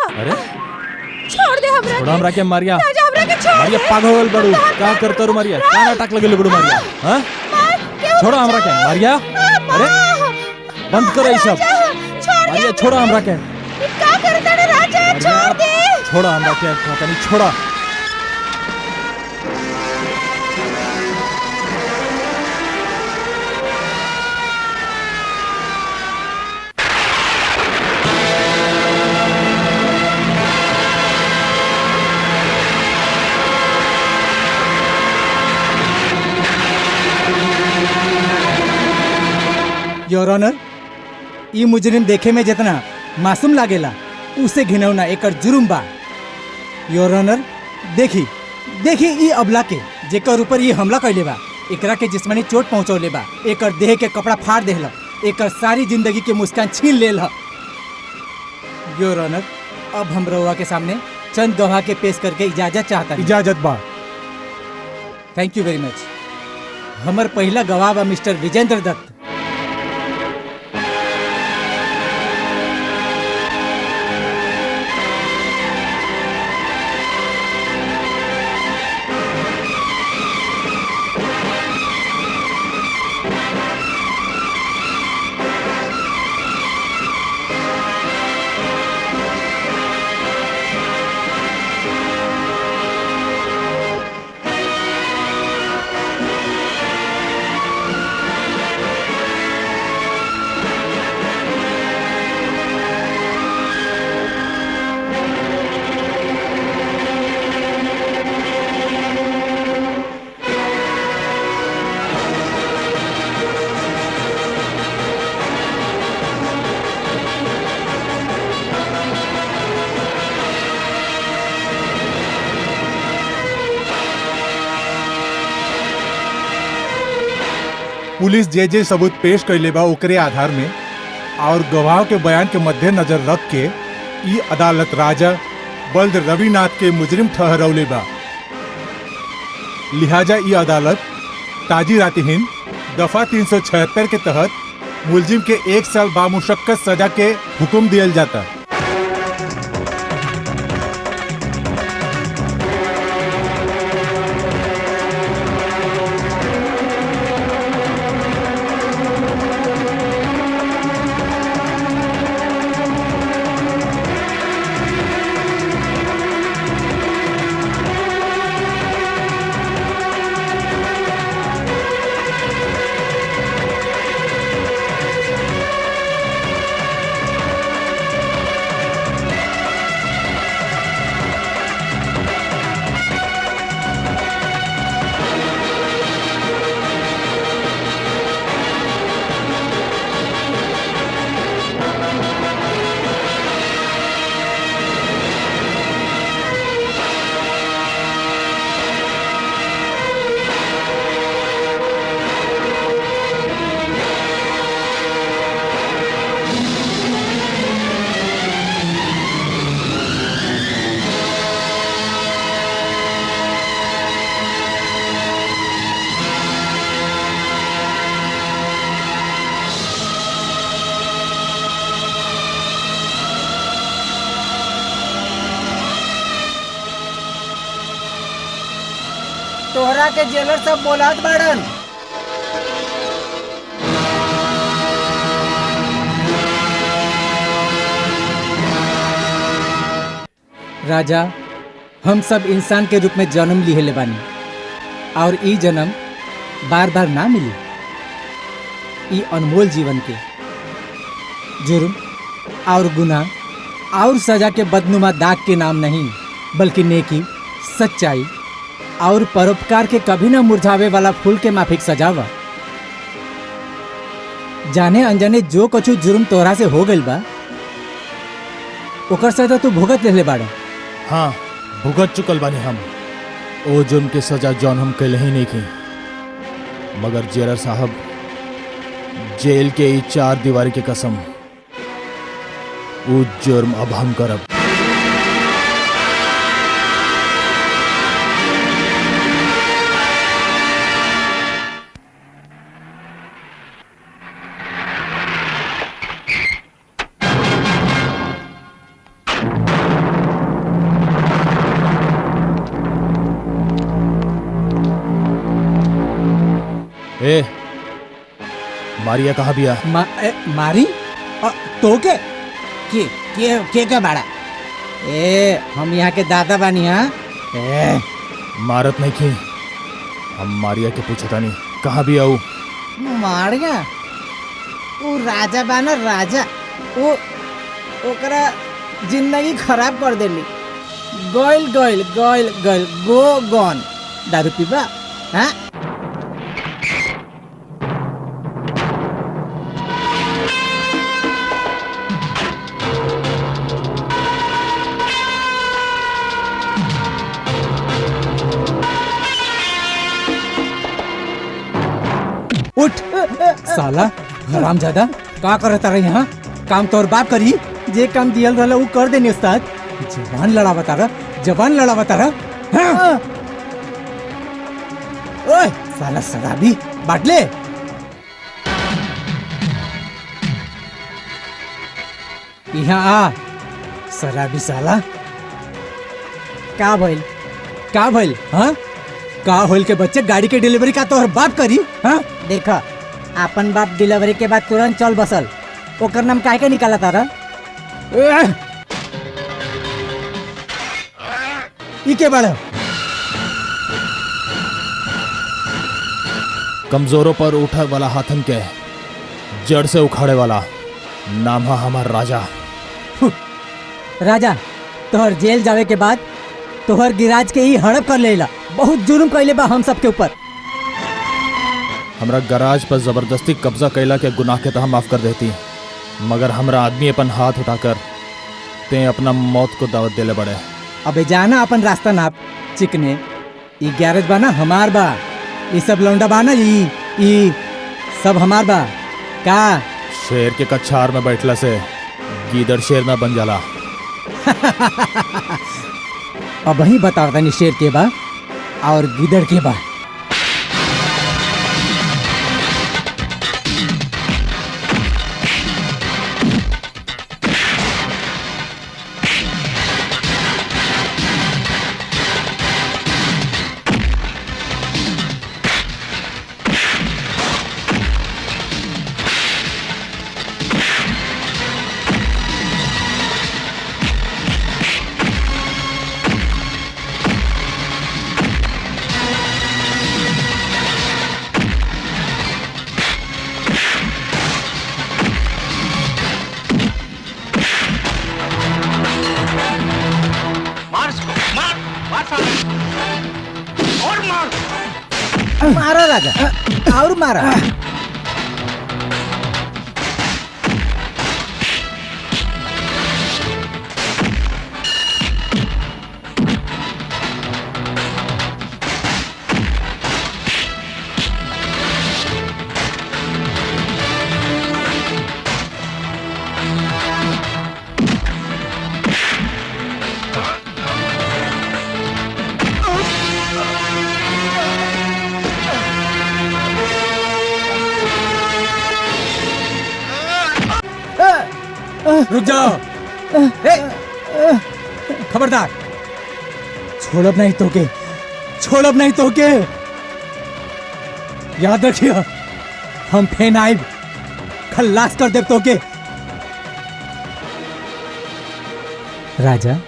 अरे छोड़ दे हमरा छोड़ा हमरा के मारिया। राजा हमरा के छोड़ मारिया दे। पागल बड़ू का करता रू मारिया का नाटक लगे बड़ू मारिया। हाँ छोड़ा हमरा के मारिया। अरे बंद करो ये सब मारिया छोड़ा हमरा के। क्या करता है राजा छोड़ दे। छोड़ा हमरा के नहीं छोड़ा। योर ऑनर, ई मुजरिम देखे में जितना मासूम लागेला उसे घिनौना एकर जुर्म बा। योर ऑनर, देखी देखी ई अबला के जेकर ऊपर ये हमला कैले बा, एकरा के जिस्मानी चोट पहुंचौले बा, एकर देह के कपड़ा फाड़ देहला, एकर सारी जिंदगी के मुस्कान छीन लेल ह। योर ऑनर, अब हम रउआ के सामने चंद गवाह के पेश करके इजाजत चाहता। इजाजत बा। थैंक यू वेरी मच। हमर पहला गवाह बा मिस्टर विजेंद्र दत्त। पुलिस जे सबूत पेश कैले बा ओकरे आधार में और गवाह के बयान के मद्देनजर रख के ई अदालत राजा बल्द रविनाथ के मुजरिम ठहरौले बा। लिहाजा ई अदालत ताजीराती हिंद दफा 376 के तहत मुलजिम के 1 साल बामुशक्कत सजा के हुक्म दियल जाता। तोहरा के जेलर सब बोलात बाड़न। राजा, हम सब इंसान के रूप में जन्म लिहले बानी और ई जन्म बार बार ना मिली। ई अनमोल जीवन के जुर्म और गुनाह और सजा के बदनुमा दाग के नाम नहीं, बल्कि नेकी, सच्चाई और परोपकार के कभी ना मुरझावे वाला फूल के माफिक सजावा। जाने अनजाने जो कछु जुर्म तोरा से हो गइल बा, ओकर सजा तू भुगत लेले बाड़ा। हाँ भुगत चुकल बानी हम ओ जुर्म के सजा जौन हम कल ही नहीं की, मगर जेलर साहब जेल के ई 4 दीवारी के कसम वो जुर्म अब हम करब। मारिया कहाँ बिया? मारी तो के का बाड़ा? ए हम यहाँ के दादा बानी। हाँ ए मारत नहीं की, हम मारिया के पूछता नहीं कहाँ बिया ऊ? मार गया वो राजा बाना राजा, वो ओकरा जिंदगी खराब कर देली। गइल गइल गइल गइल गो गन दारू पीबा। हाँ उठ साला हरामजादा, का करता रही? यहाँ काम तोर बाप करी, जे काम दियल रहला उ कर देनी उस्ताद। जवान लड़ावता रहा, जवान लड़ावता रहा। हाँ? ओए साला शराबी बाटले। यहाँ आ शराबी साला। का भइल? का भइल? हाँ का होल के बच्चे गाड़ी के डिलीवरी का तोहर बाप करी? हाँ देखा अपन बाप डिलीवरी के बाद तुरंत चल बसल, ओकर नाम काहे के निकाला तारा? ई के बड़ा कमजोरों पर उठा वाला हाथन के जड़ से उखाड़े वाला नाम है हमार राजा। राजा तोहर जेल जावे के बाद तोहर गिराज के ही हड़प कर लेला। बहुत जुर्म कैले बा हम सब के ऊपर। हमरा गराज पर जबरदस्ती कब्जा कैला के गुनाह के तह माफ कर देती, मगर हमरा आदमी अपन हाथ उठाकर ते अपना मौत को दावत देले बड़े। अबे जाना अपन रास्ता नाप चिकने। ई गैरेज बा ना हमार बा, ई सब लौंडा बा ना ई सब हमार बा। का शेर के कछार में बैठला से गीदड़ शेर में बन जाला। अब वही बताओ तनी शेर के बा और गिदड़ के बा। मारा राजा और मारा। रुक जाओ, खबरदार, छोड़ब नहीं तोके, छोड़ब नहीं तोके। याद रखियो हम फेन आइब, खल्लास कर देब तोके। राजा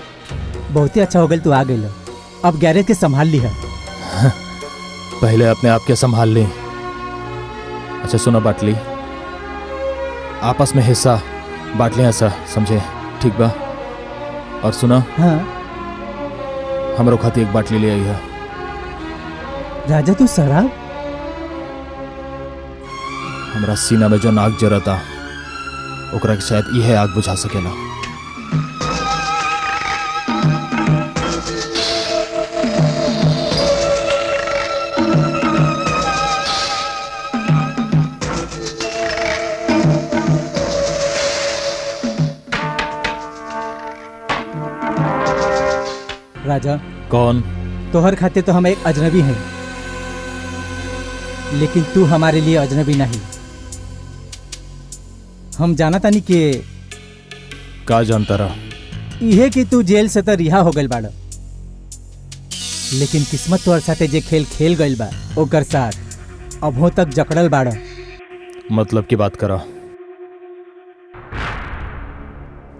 बहुत ही अच्छा हो गया तू आ गइल, अब गैरेज के संभाल ली है। पहले अपने आप के संभाल ली। अच्छा सुनो बाटली, आपस में हिस्सा बांट लें, ऐसा समझे? ठीक बा? और सुना, हाँ हमरो खाती एक बाटली ले आई है। राजा तू शराब? हमरा सीना में जो नाग जरता ओकरा के शायद यह आग बुझा सकेला। राजा कौन? तोहर खाते तो हम एक अजनबी हैं, लेकिन तू हमारे लिए अजनबी नहीं। हम जाना तानी के का जानता रहा? इहे कि तू जेल से तो रिहा हो गइल बाड़, लेकिन किस्मत तोहर साथे जे खेल खेल गइल बा ओकर साथ अभो तक जकड़ल बाड़। मतलब की बात करा।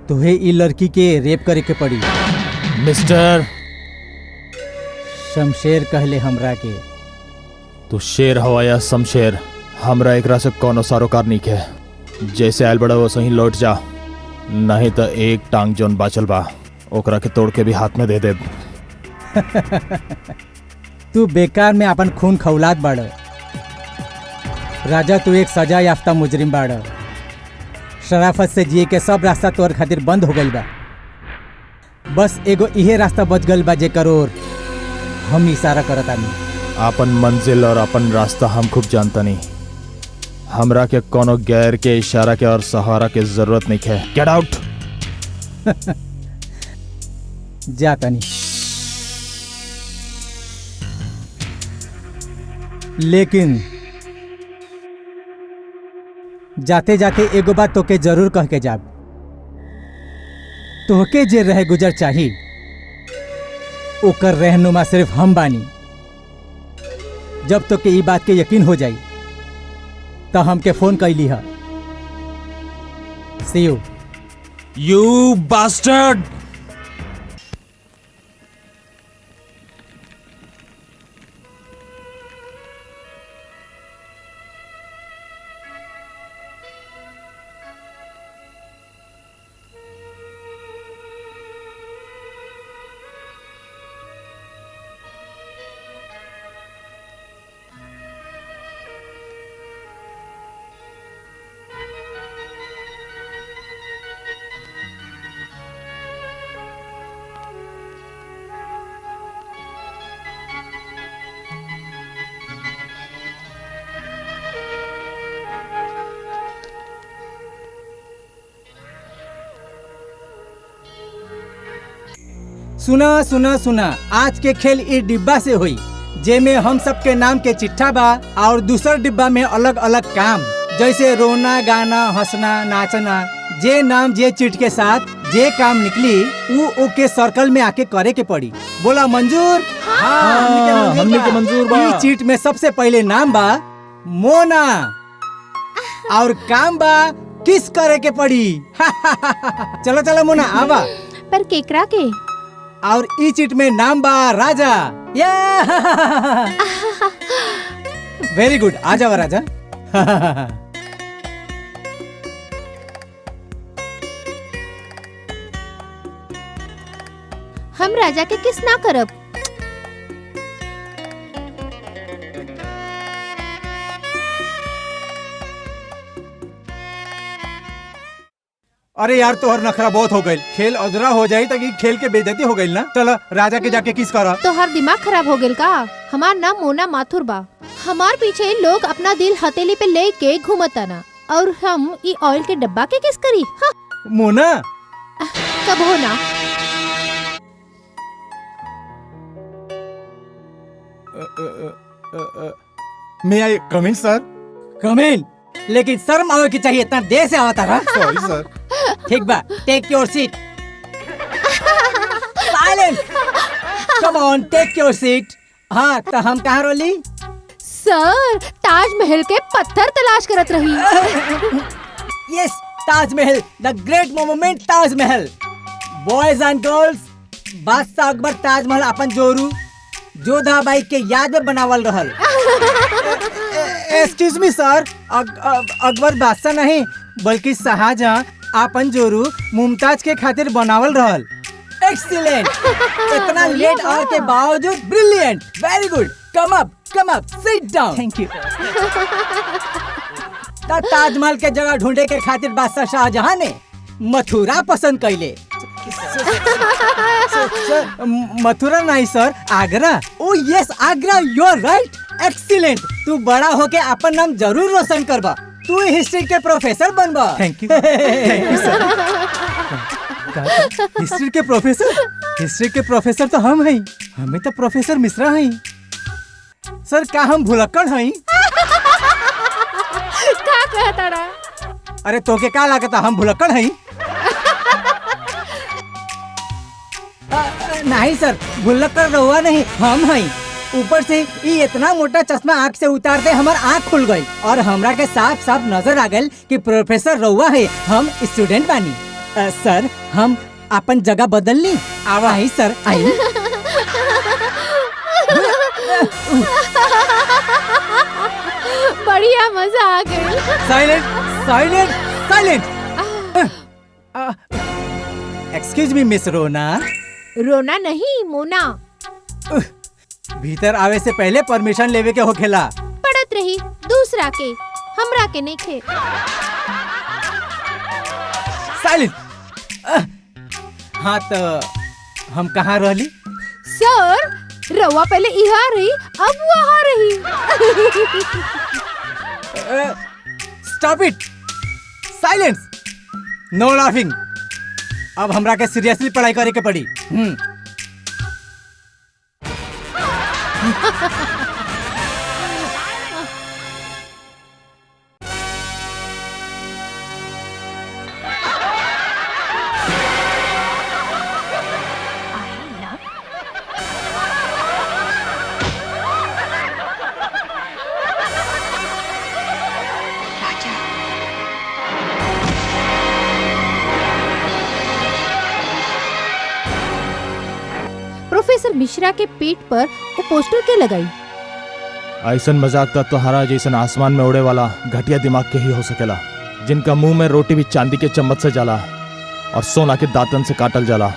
तुहे ई लड़की के रेप करे के पड़ी। मिस्टर, शमशेर कहले हमरा के। तू शेर हवा या शमशेर, हमरा एकरा से कोनो सारोकार नहीं है। जैसे आयल बड़ा वो सही लौट जा, नहीं तो एक टांग जोन बाचल बा ओकरा के तोड़ के भी हाथ में दे दे। तू बेकार में अपन खून खौलात बाड़ राजा। तू एक सजा याफ्ता मुजरिम बाड़। शराफत से जिए के सब रास्ता तोर खातिर बंद हो गइल बा। बस एगो इहे रास्ता बच गइल बा जेकर ओर हम इशारा करतानी। अपन मंजिल और अपन रास्ता हम खूब जानता नहीं। हमरा के कोनो गैर के इशारा के और सहारा के जरूरत नहीं है। Get out. जातानी, लेकिन जाते जाते एगो बात तोके जरूर कह के जाब। तोहके जे रहे गुजर चाही ओकर रहनुमा सिर्फ हम बानी। जब तोके ई बात के यकीन हो जाई तो हमके फोन कैली है। See you. You bastard. सुना सुना सुना, आज के खेल ई डिब्बा से हुई जेमे हम सबके नाम के चिट्ठा बा और दूसर डिब्बा में अलग अलग काम, जैसे रोना गाना हंसना नाचना। जे नाम जे चिट के साथ जे काम निकली वो ओके सर्कल में आके करे के पड़ी। बोला मंजूर? हाँ, हमनी के मंजूर बा। ई चिट में सबसे पहले नाम बा मोना और काम बा किस करे के पड़ी। चलो चलो मोना आवा। पर केकरा के? और ई चिट में नाम बा राजा। वेरी गुड, आ जाओ राजा। हम राजा के किस ना करब। अरे यार तोहर नखरा बहुत हो गई। खेल अधूरा हो जाई तक खेल के बेइज्जती हो गई ना। चलो राजा के जाके किस करा। तो हर दिमाग खराब हो गेल का? हमार नाम मोना माथुर बा। हमार पीछे लोग अपना दिल हथेली पे लेके घूमताना और हम ई ऑयल के डब्बा के किस करी? हाँ। मोना कब हो ना। मे आई कम इन सर? कम इन, लेकिन शर्म आवे की चाहिए। इतना देर से आवता रहा। Sorry sir. ठीक बा, take your seat. Silent. Come on, take your seat. हाँ तो हम कहाँ रोली? सर, ताजमहल के पत्थर तलाश करत रही। Yes, Taj Mahal, the great monument Taj Mahal. Boys and girls, बादशाह अकबर ताजमहल अपन जोरू जोधा बाई के याद में बनावल रहल। एक्सक्यूज मी सर, अकबर बादशाह नहीं बल्कि शाहजहां अपन जोरू मुमताज के खातिर बनावल रहल। एक्सीलेंट। इतना लेट आने के बावजूद brilliant. Very good. Come up, sit down. Thank you. Taj Mahal के जगह ढूंढे के खातिर बादशाह शाहजहां ने मथुरा पसंद कैले। मथुरा नहीं sir, Agra. Oh yes, Agra. You are right. Excellent. तू बड़ा होके अपन नाम जरूर रोशन करबा। तू हिस्ट्री के प्रोफेसर बनबा। Thank you. हिस्ट्री के प्रोफेसर? हिस्ट्री के प्रोफेसर तो हम हैं। हमें तो प्रोफेसर मिश्रा हैं। सर का हम भुलक्कड़ हैं? का कहता रहा? अरे तोके का लागता हम भुलक्कड़ हैं? नहीं सर, भुलक्कड़ रहुआ नहीं, हम हैं। ऊपर से ये इतना मोटा चश्मा आँख से उतारते हमार आँख खुल गई और हमरा के साफ साफ नजर आ गई कि प्रोफेसर रउआ है, हम स्टूडेंट बानी। सर हम अपन जगह बदल ली। आवा ही सर, आई। बढ़िया मजा आ गई। Silent silent silent. Excuse me miss रोना। रोना नहीं, मोना। भीतर आवे से पहले परमिशन लेवे के होखेला। पड़त रही दूसरा के, हमरा के नहीं खे। साइलेंट। हाँ तो हम कहाँ रहली? सर रवा पहले यहाँ रही, अब वहाँ रही। Stop it. Silence. No laughing. अब हमरा के सीरियसली पढ़ाई करे के पड़ी। प्रोफेसर मिश्रा के पेट पर वो पोस्टर के लगाई। ऐसन मजाक था तोहरा जैसन आसमान में उड़े वाला घटिया दिमाग के ही हो सकेला, जिनका मुंह में रोटी भी चांदी के चम्मच से जाला और सोना के दातन से काटल जाला।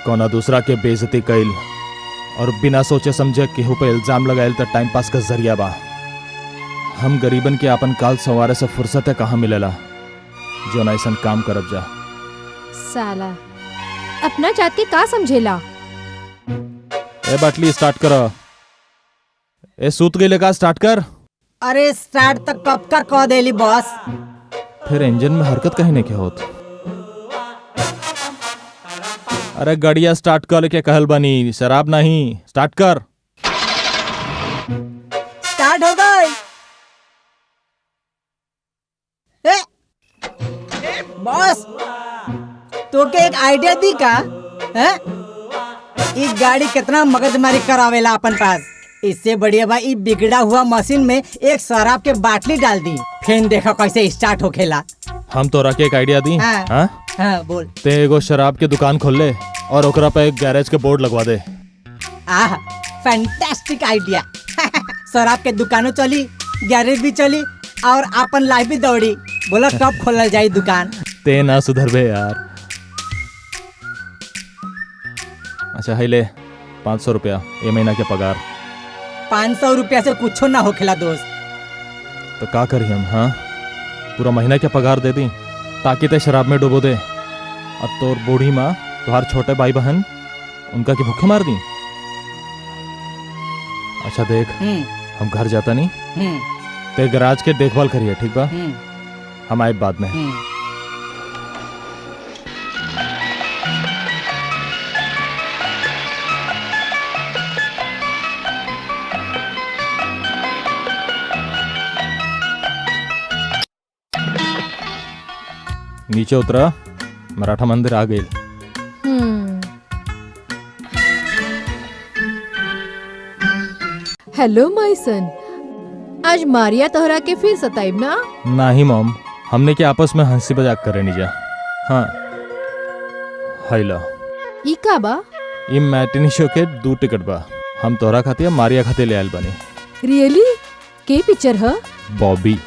कोना दूसरा के बेइज्जती कइल और बिना सोचे समझे केहू पे इल्जाम लगाइल तो टाइम पास का जरिया बा। हम गरीबन के अपन काल संवारे से फुर्सत कहाँ मिलेला जो ना ऐसन काम करब जा। साला अपना जात के का समझेला। ए बाटली स्टार्ट कर। ए सूत गई का स्टार्ट कर। अरे स्टार्ट तक कब का कह देली बॉस। फिर इंजन में हरकत कहीं नहीं क्या होत। अरे गड़िया स्टार्ट कर के कहल बनी, शराब नहीं। स्टार्ट कर। स्टार्ट हो गई। बॉस तो के एक आइडिया दी का है? ये गाड़ी कितना मगजमारी करावेला अपन पास। इससे बढ़िया भाई बिगड़ा हुआ मशीन में एक शराब के बाटली डाल दी, फिर देखो कैसे स्टार्ट होखेला। हम तो रखे एक आइडिया दी। हाँ। हाँ? हाँ बोल। ते एगो शराब के दुकान खोल ले और ओकरा पे एक गैरेज के बोर्ड लगवा दे। आह फैंटास्टिक आइडिया। शराब के दुकानों चली, गैरेज भी चली और अपन लाइफ भी दौड़ी। बोला कब खोला जाए दुकान। ते ना सुधर बे यार। अच्छा है ले 500 रुपया ये महीना के पगार। 500 रुपया से कुछ ना होखेला दोस्त। तो का करी हम? हाँ पूरा महीना के पगार दे दी ताकि ते शराब में डुबो दे और तोर बूढ़ी माँ तुम्हार छोटे भाई बहन उनका की भूखे मार दी। अच्छा देख हम घर जाता नहीं, ते गराज के देखभाल करिए ठीक बा? हम आए बाद में। नीचे उतरा, मराठा मंदिर आ गई। हेलो माय सन, आज मारिया तोहरा के फिर सताइब ना? नहीं मॉम, हमने के आपस में हंसी मजाक करे नहीं जा। हाँ हाय लो ई का बा? ये मैटिनी शो के 2 टिकट बा। हम तोहरा खातिर मारिया खातिर ले आयल बनी। रियली? के पिक्चर है? बॉबी।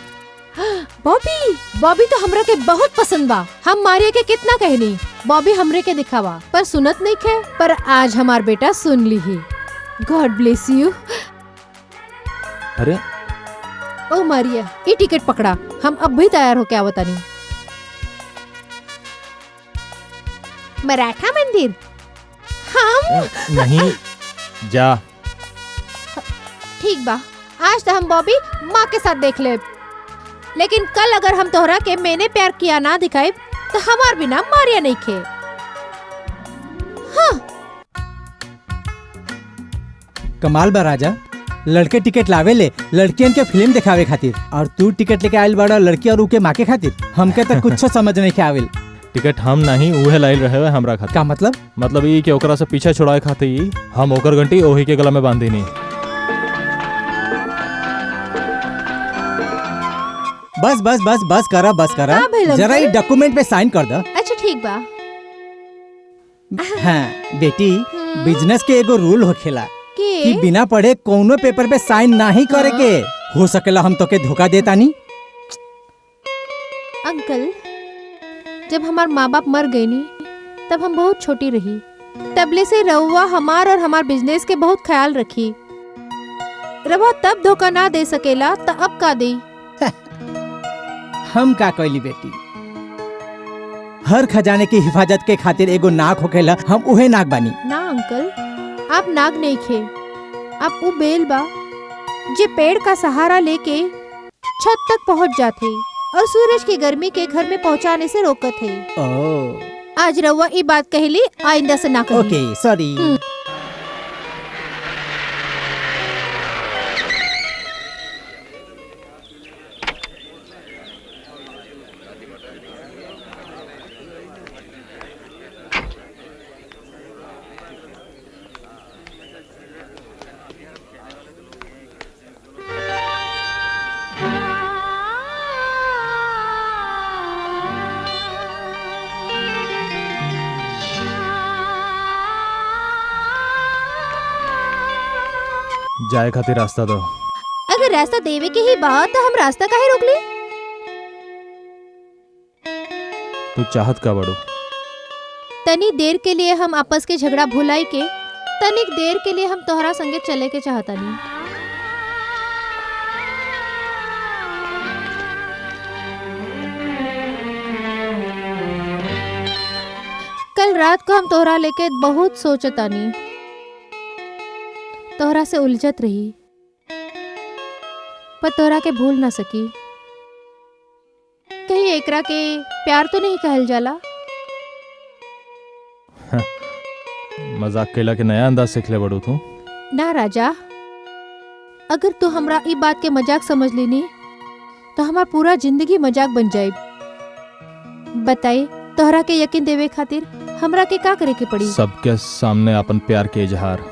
बॉबी बॉबी तो हमरा के बहुत पसंद बा। हम मारिया के कितना कहनी बॉबी हमरे के दिखावा, पर सुनत नहीं खे। पर आज हमार बेटा सुन ली ही। God bless you. अरे ओ मारिया ये टिकट पकड़ा, हम अब भी तैयार होके आवता नहीं। मराठा मंदिर हम नहीं जा। ठीक बा, आज तो हम बॉबी माँ के साथ देख ले, लेकिन कल अगर हम तोहरा के मैंने प्यार किया ना दिखाए तो हमार बिना मारिया नहीं खे। हाँ। कमाल बा राजा, लड़के टिकट लावे ले लड़कियन के फिल्म दिखावे खातिर, और तू टिकट लेके आयल बड़ा लड़की और उके माँ के खातिर। हमके तो कुछ समझ नहीं के आवेल। टिकट हम नहीं उहे लाइल रहे हुए हमरा खातिर। का मतलब? मतलब ये कि ओकरा से पीछे छुड़ाए खातिर हम ओकर घंटी ओही के गला में बांधी नहीं। बस बस बस बस करा का भेल जरा अंकल? ये डॉक्यूमेंट पे साइन कर दो। अच्छा ठीक बा। हाँ बेटी, बिजनेस के एगो रूल होखेला कि के बिना पढ़े कोनो पेपर पे साइन नहीं करे के। हो सकेला हम तोके धोखा देतानी। अंकल, जब हमार माँ बाप मर गए नी तब हम बहुत छोटी रही। तबले से रउआ हमार और हमार बिजनेस के बहुत ख्याल रखी। रउआ तब धोखा ना दे सकेला त अब का दे? हम का कहली बेटी, हर खजाने की हिफाजत के खातिर एगो नाक होखेला, हम उहे नाक बानी। ना अंकल, आप नाग नहीं खे, आप वो बेल बा जे पेड़ का सहारा लेके छत तक पहुंच जाते और सूरज की गर्मी के घर में पहुंचाने से रोकत है। ओह आज रउआ ये बात कहली, आइंदा से ना कही। ओके सॉरी। जाए खातिर रास्ता दो। अगर रास्ता देवे के ही बात तो हम रास्ता काहे रोक ली? तू चाहत का बड़ो? तनी देर के लिए हम आपस के झगड़ा भुलाई के तनिक देर के लिए हम तोहरा संगे चले के चाहतानी। कल रात को हम तोहरा लेके बहुत सोचतानी, तोहरा से उलझत रही पर तोहरा के भूल ना सकी। कहीं एकरा के प्यार तो नहीं कहल जाला? मजाक केला के नया अंदाज सीख ले बड़ो तू। ना राजा, अगर तू हमरा ई बात के मजाक समझ लेनी तो हमार पूरा जिंदगी मजाक बन जाए। बताई, तोहरा के यकीन देवे खातिर हमरा के का करे के पड़ी? सबके सामने अपन प्यार के इजहार।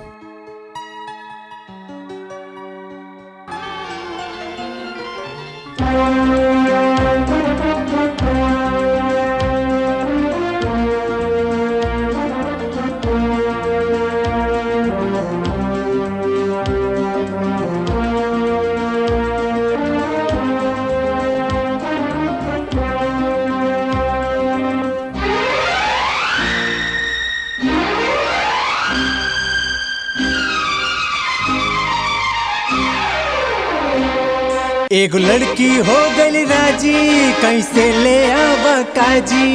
एगो लड़की हो गई राजी, कैसे ले आव काजी।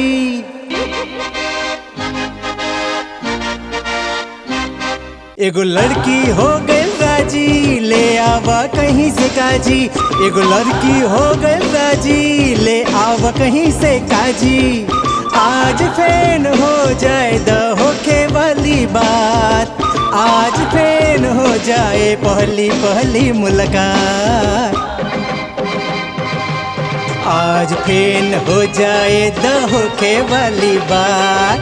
एगो लड़की हो गई राजी, ले आवा कहीं से काजी। एगो लड़की हो गई राजी, ले आवा कहीं से काजी। आज फेन हो जाए द होखे वाली बात, आज फेन हो जाए पहली पहली मुलाकात। आज फेन हो जाए द होखे वाली बात,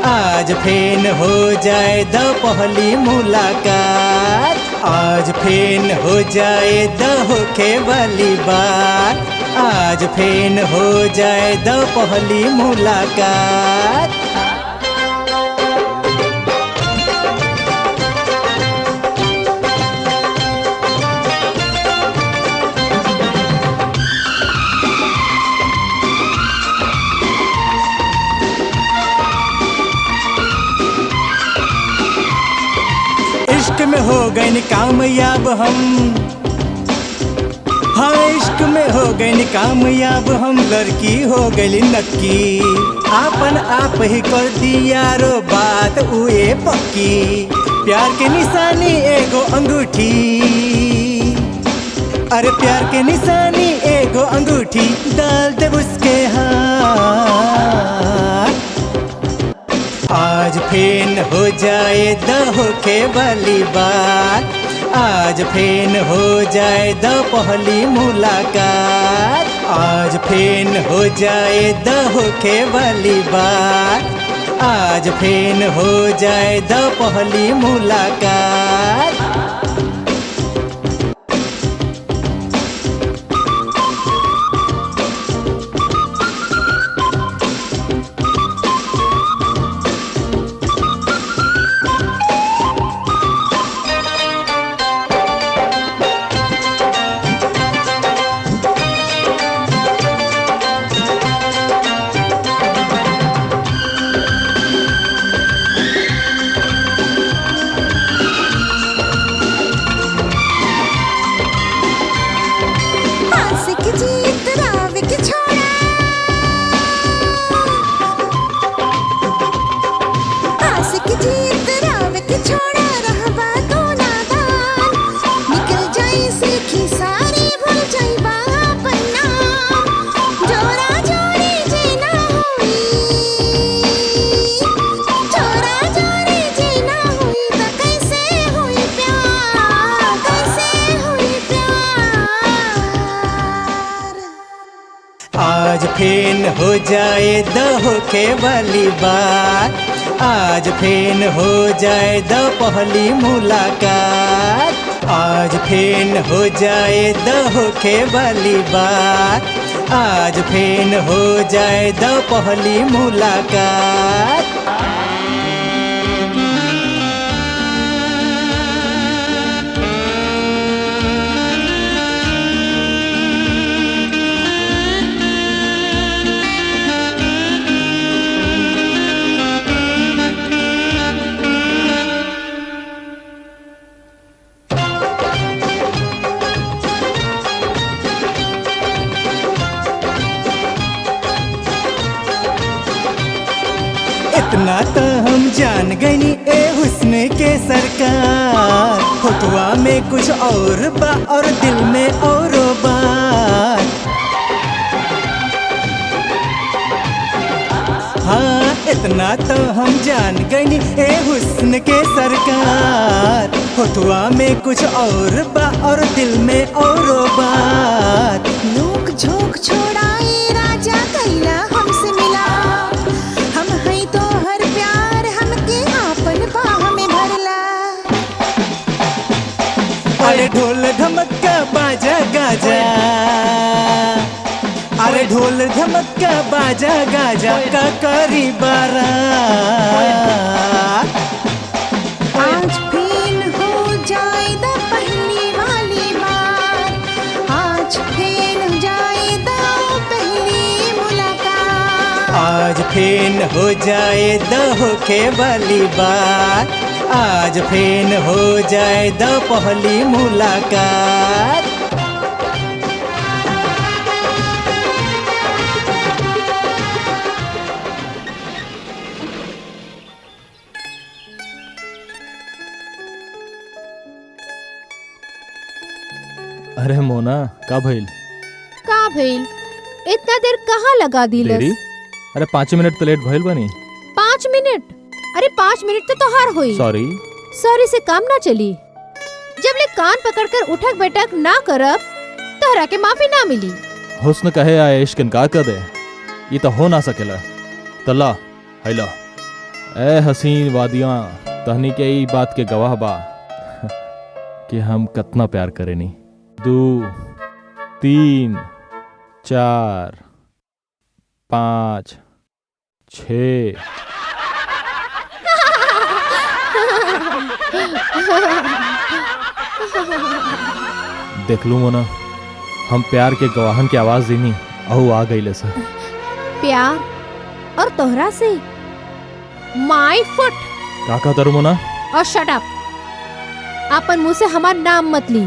आज फेन हो जाए द पहली मुलाकात। आज फेन हो जाए द होखे वाली बात, आज फेन हो जाए द पहली मुलाकात। इश्क में हो गए कामयाब हम, हाँ इश्क में हो गए कामयाब हम। लड़की हो गई नक्की, आपन आप ही कर दिया रो बात उए पक्की। प्यार के निशानी एगो अंगूठी, अरे प्यार के निशानी एगो अंगूठी, डाल दे उसके हाथ। आज फेन हो जाए द होखे वाली बात, आज फेन हो जाए द पहली मुलाकात। आज फेन हो जाए द होखे वाली बात, आज फेन हो जाए द पहली मुलाकात। फेन हो जाए द होखे वाली बात, आज फेन हो जाए द पहली मुलाकात, आज फेन हो जाए द होखे वाली बात, आज फेन हो जाए द पहली मुलाकात। इतना तो हम जान गनी ए हुस्न के सरकार, होठवा में कुछ और बा और दिल में और बात। हाँ इतना तो हम जान गनी ए हुस्न के सरकार, होठवा में कुछ और बा और दिल में और बात। नोक झोंक छोड़ाए राजा कैला हमसे मिला, हम हैं तो हर प्यार हमके आपन बाह में भरला। अरे ढोल धमक्का बाजा गाजा, अरे ढोल धमक्का बाजा गाजा का करी बारात। आज फेन हो जाए द पहली वाली बार, आज फेन हो जाए द पहली मुलाकात, आज फेन हो जाए द होखे वाली बात, आज फेन हो जाए द पहली मुलाकात। अरे मोना का भइल? का भइल? इतना देर कहाँ लगा देरी? दिलस? अरे 5 मिनट तो लेट भइल बनी। 5 मिनट? अरे 5 मिनट तो तोहार होई। सॉरी। सॉरी से काम ना चली। जब ले कान पकड़कर उठक बैठक ना करब तोहरा के माफी ना मिली। हुस्न कहे या इश्क इनकार कर दे, ये तो हो ना सकेला। तल्ला हैला ए हसीन वादियां तहनी के ई बात के गवाह बा कि हम कितना प्यार करेनी। 2 3 4 5 6 देख लू मोना, हम प्यार के गवाहन की आवाज देनी अहू आ गई सर। प्यार और तोहरा से माय फुट। का कहता रू मोना? और शट अप। अपन मुंह से हमार नाम मत ली,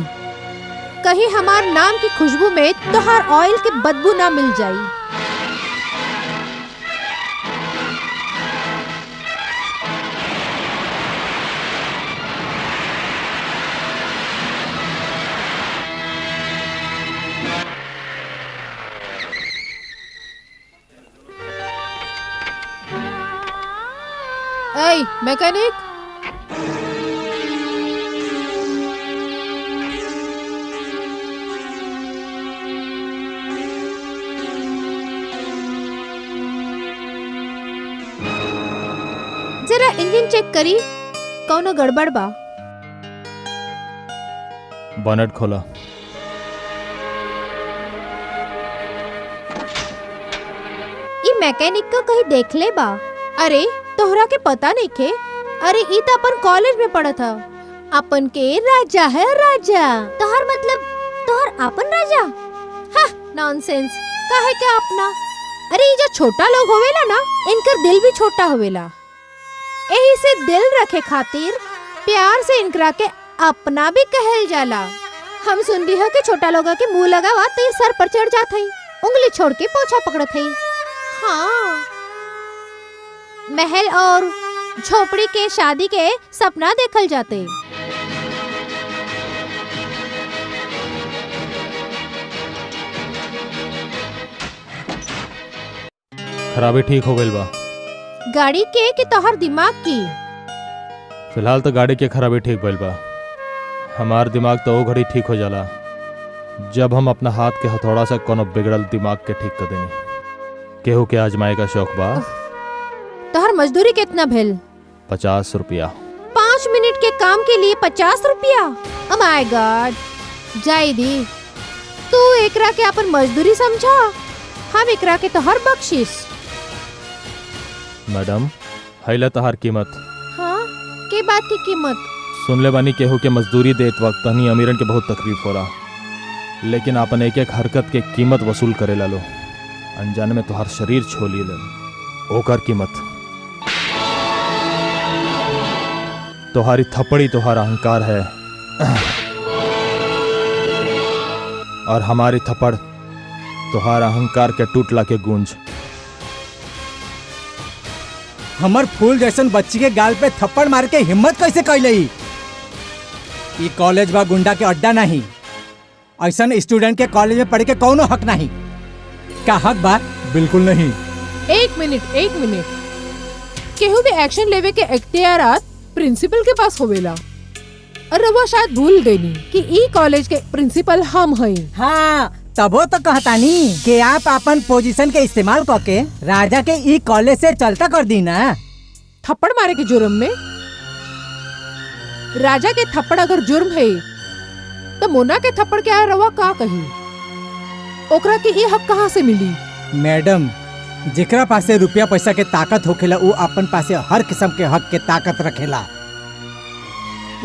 कहीं हमार नाम की खुशबू में तोहार ऑयल की बदबू ना मिल जाई। ए मैकेनिक, जरा इंजन चेक करी, कौनो गड़बड़ बा? बोनेट खोला। ई मैकेनिक को कहीं देख ले बा? अरे तोहरा के पता नहीं के? अरे ई तो अपन कॉलेज में पढ़ा था। अपन के राजा है राजा। तोहर मतलब तोहर अपन राजा? हाँ नॉनसेंस। काहे के अपना? अरे ये जो छोटा लोग होवेला ना, इनकर दिल भी छोटा होवेला। यही से दिल रखे खातिर प्यार से इनकरा के अपना भी कहल जाला। हम सुन ली है कि छोटा लोगा के मुंह लगावा तो ये सर पर चढ़ जात है, उंगली छोड़ के पोछा पकड़त है। हाँ, महल और झोपड़ी के शादी के सपना देखल जाते। खराबी ठीक हो गई बा। गाड़ी के कि तोहर दिमाग की? फिलहाल तो गाड़ी के खराबी ठीक भइल बा। हमार दिमाग तो वो घड़ी ठीक हो जाला जब हम अपना हाथ के हथौड़ा से कोनो बिगड़ल दिमाग के ठीक कर देनी। केहू के आजमाए का शौक बा? तोहर मजदूरी कितना भेल? 50 रुपया। 5 मिनट के काम के लिए 50 रुपया? Oh my God! जाई दी, तू एकरा के अपन मजदूरी समझा, हम एकरा के तोहर बख्शिश। मैडम, हैला तहार कीमत। हाँ, के बात की कीमत? सुन ले बानी केहू के मजदूरी देत वक्त तनी अमीरन के बहुत तकलीफ होला, लेकिन आपन एक एक हरकत के कीमत वसूल करे ला लो। अनजाने में तोहार शरीर छोली ले ओकर कीमत। तोहारी थप्पड़ी तोहार अहंकार है और हमारी थप्पड़ तोहार अहंकार के टूटला के गूंज। हमर फूल जैसन बच्ची के गाल पे थप्पड़ मार के हिम्मत कैसे कैले? ई कॉलेज बा गुंडा के अड्डा नहीं। ऐसन स्टूडेंट के कॉलेज में पढ़े के कौनो हक नहीं। का हक बा? बिल्कुल नहीं। एक मिनट। केहू भी एक्शन लेवे के इख्तियारात प्रिंसिपल के पास होवेला। और वो शायद भूल गई कि ई कॉलेज के प्रिंसिपल हम हई। हाँ, तबो तो कहतानी कि आप अपन पोजीशन के इस्तेमाल करके राजा के ई कॉलेज से चलता कर दी ना। थप्पड़ मारे के जुर्म में? राजा के थप्पड़ अगर जुर्म है तो मोना के थप्पड़ के रवा का कही? ओकरा के ये हक कहाँ से मिली? मैडम, जेकरा पासे रुपया पैसा के ताकत होखेला उ अपन पासे हर किस्म के हक के ताकत रखेला।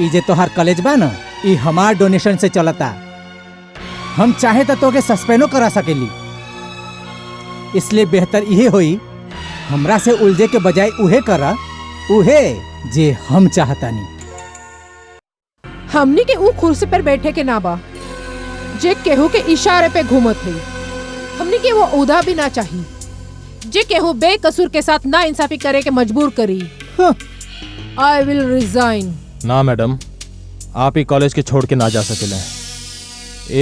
ई जे तोहार कॉलेज बा ना, ई हमार डोनेशन से चलता। हम चाहे तो के सस्पेंडो करा सकेली। इसलिए बेहतर इहे होई हमरा से उलझे के बजाय उहे करा, उहे जे हम चाहतानी। हमनी के ऊ कुर्सी पर बैठे के ना बा जे केहू के इशारे पे घूमत है। हमनी के वो उदा भी ना चाहिए जे केहू बेकसूर के साथ ना इंसाफी करे के मजबूर करी। I will resign. ना मैडम, आप ही कॉलेज के छोड़ के ना जा सकेले।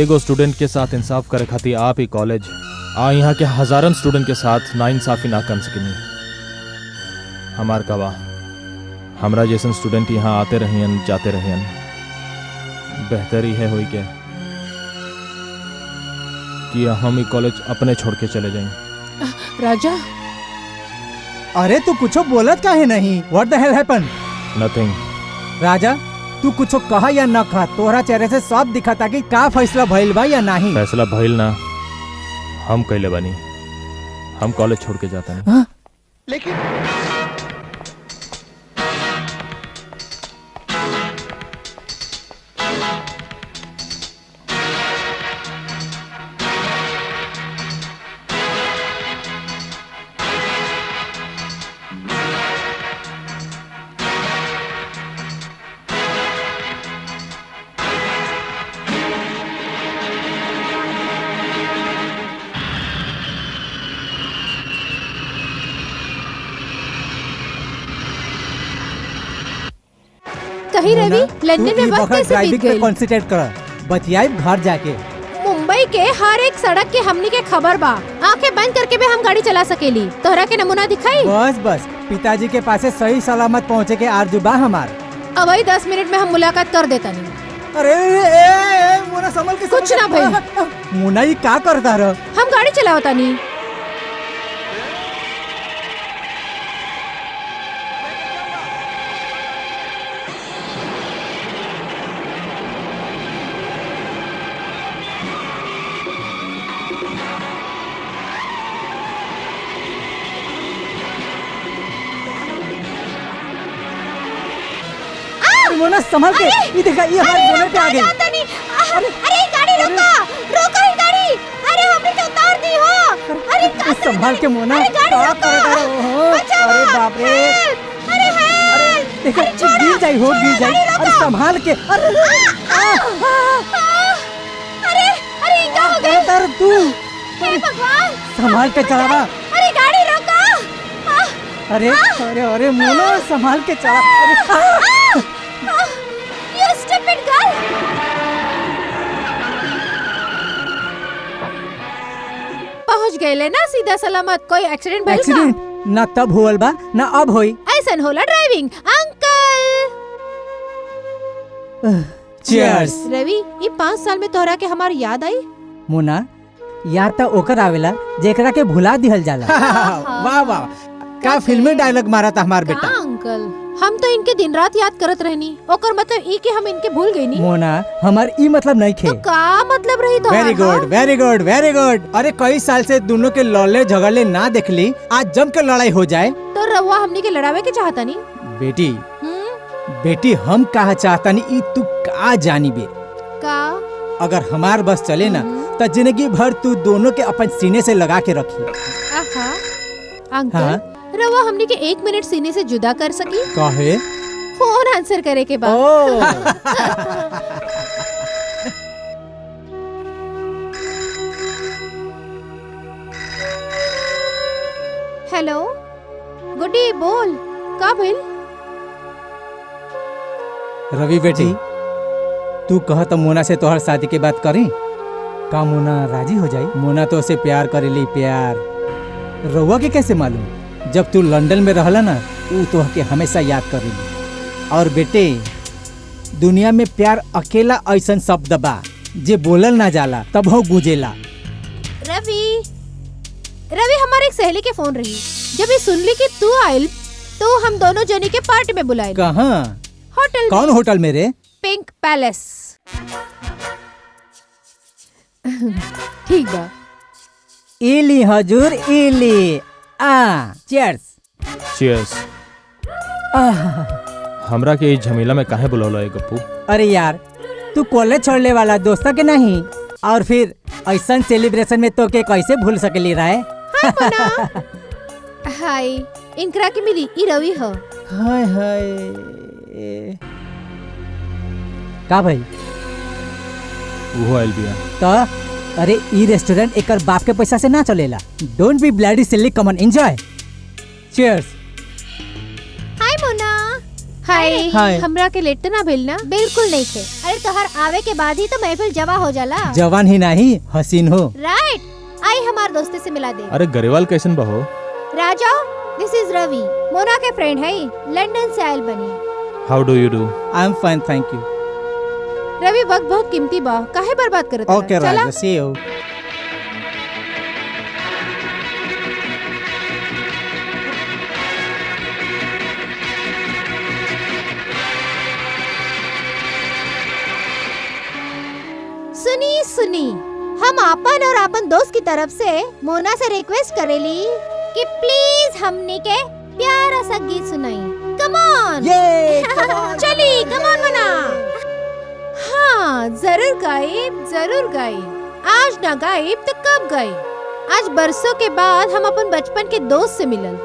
एगो स्टूडेंट के साथ इंसाफ करे खातिर आप ही कॉलेज यहाँ के हजारन स्टूडेंट के साथ ना इंसाफी ना कर सकेनी। हमार कवा हमरा जैसन स्टूडेंट यहाँ आते रहियन जाते रहियन। बेहतर ही है होई के कि हम ही कॉलेज अपने छोड़ के चले जाएं। राजा, अरे तू कुछ बोलत काहे नहीं? What the hell happen? Nothing. राजा, तू कुछ कहा या न कहा, तोहरा चेहरे से सब दिखता कि का फैसला भइल बा या नहीं। फैसला भइल ना, हम कैले बानी। हम कॉलेज छोड़ के जाता नहीं। कहीं रवि लंदन में वक्त कैसे बीत गई? कंसंट्रेट कर, बतियाई घर जाके। मुंबई के हर एक सड़क के हमनी के खबर बा। आंखें बंद करके भी हम गाड़ी चला सकेली। तोहरा के नमूना दिखाई? बस पिताजी के पास सही सलामत पहुँचे के आरजू बा हमार। अब वही 10 मिनट में हम मुलाकात कर देता नहीं। अरे मोना संभल के। कुछ ना भाई। मोना ये का करता रह? हम गाड़ी चलावता नहीं। मोना संभल के। ये देखा, ये हमारे बोनट पे आ गई। अरे गाड़ी रोको ही गाड़ी। अरे हमने तो उतार दी हो। अरे संभाल के मोना। क्या कर रहे हो? अरे बाप रे। अरे देखा, गिर जाई। अरे संभाल के। अरे क्या हो गया? अरे तू हे भगवान, संभाल के चलावा। अरे गाड़ी रोको। अरे मोना संभाल के चला। You stupid girl! पहुंच गए ना सीधा सलामत। कोई एक्सीडेंट भइल बा? एक्सीडेंट ना तब होल बा ना अब होई। ऐसन होला ड्राइविंग अंकल। चीयर्स। रवि, ये 5 साल में तोहरा के हमार याद आई? मोना, यार तो ओकर आवेला जेकरा के भुला दिहल जाला। वाह वाह, का फिल्मी डायलॉग मारा था हमार बेटा। हाँ अंकल, हम तो इनके दिन रात याद करत रहनी, ओकर मतलब ई के हम इनके भूल गई नी। मोना, हमार ई मतलब नहीं खे। तो का मतलब रही तो? Very good very good very good. अरे कई साल से दोनों के लड़ले झगड़ले ना देखली, आज जम के लड़ाई हो जाए। तो रवा हमनी के लड़ावे के चाहता नी। बेटी बेटी, हम कहा चाहता नहीं, तू का जानी बे। का अगर हमार बस चले ना तो जिंदगी भर तू दोनों के अपन सीने से लगा के रखी। आहा अंकल, हाँ? रवा हमनी के 1 मिनट सीने से जुदा कर सकी? काहे? फोन आंसर करे के बाद। ओ हेलो गुड्डी, बोल का भइल? रवि बेटी, तू कह तो मोना से तोहर शादी के बात करी, का मोना राजी हो जाई? मोना तो उसे प्यार करेली, प्यार। रउआ के कैसे मालूम? जब तू लंदन में रहला ना, ऊ तो के हमेशा याद करेली। और बेटे, दुनिया में प्यार अकेला ऐसन शब्द बा जे बोलल ना जाला तब हो गुजेला। रवि रवि, हमारे एक सहेली के फोन रही, जब ये सुन ली कि तू आइल तो हम दोनों जने के पार्टी में बुलाए। कहाँ? होटल। कौन होटल में रे? Pink palace. ठीक बा। इली हजूर इली। चीयर्स। चीयर्स। हमरा के इस झमेला में काहे बुलौला है गप्पू? अरे यार, तू कॉलेज छोड़ने वाला दोस्त के नहीं, और फिर ऐसा सेलिब्रेशन में तो के कैसे भूल सकली राय? हाय, इनकरा के मिली ई रवि हो। हाय हाय। का भाई? वो आइल बिया। तो अरे ई रेस्टोरेंट एकर बाप के पैसा से ना चलेला। डोंट बी ब्लडी सिली, कम ऑन एंजॉय। चीयर्स। हाय मोना। हाय। हाय। हमरा के लेट ना भेल ना? बिल्कुल नहीं थे। अरे तोहर आवे के बाद ही तो महफिल जवा हो जाला। जवान ही नहीं, हसीन हो। राइट। आई हमार दोस्ते से मिला दे। अरे गरेवाल कैसन बहो? राजा, दिस इज रवि, मोना के फ्रेंड है, लंदन से आयल बनी। How do you do? I am fine, thank you. Ravi, वक्त बहुत कीमती बा, काहे बर्बाद करत? Okay Raja, see you. सुनी सुनी, हम आपन और आपन दोस्त की तरफ से मोना से रिक्वेस्ट करेली कि प्लीज हमने के प्यारा सा गीत सुनाई। Come on. ये चली, कम ऑन मोना। हाँ, जरूर गाइब, जरूर गाइब। आज ना गाइब तो कब गाइब? आज बरसों के बाद हम अपन बचपन के दोस्त से मिलल।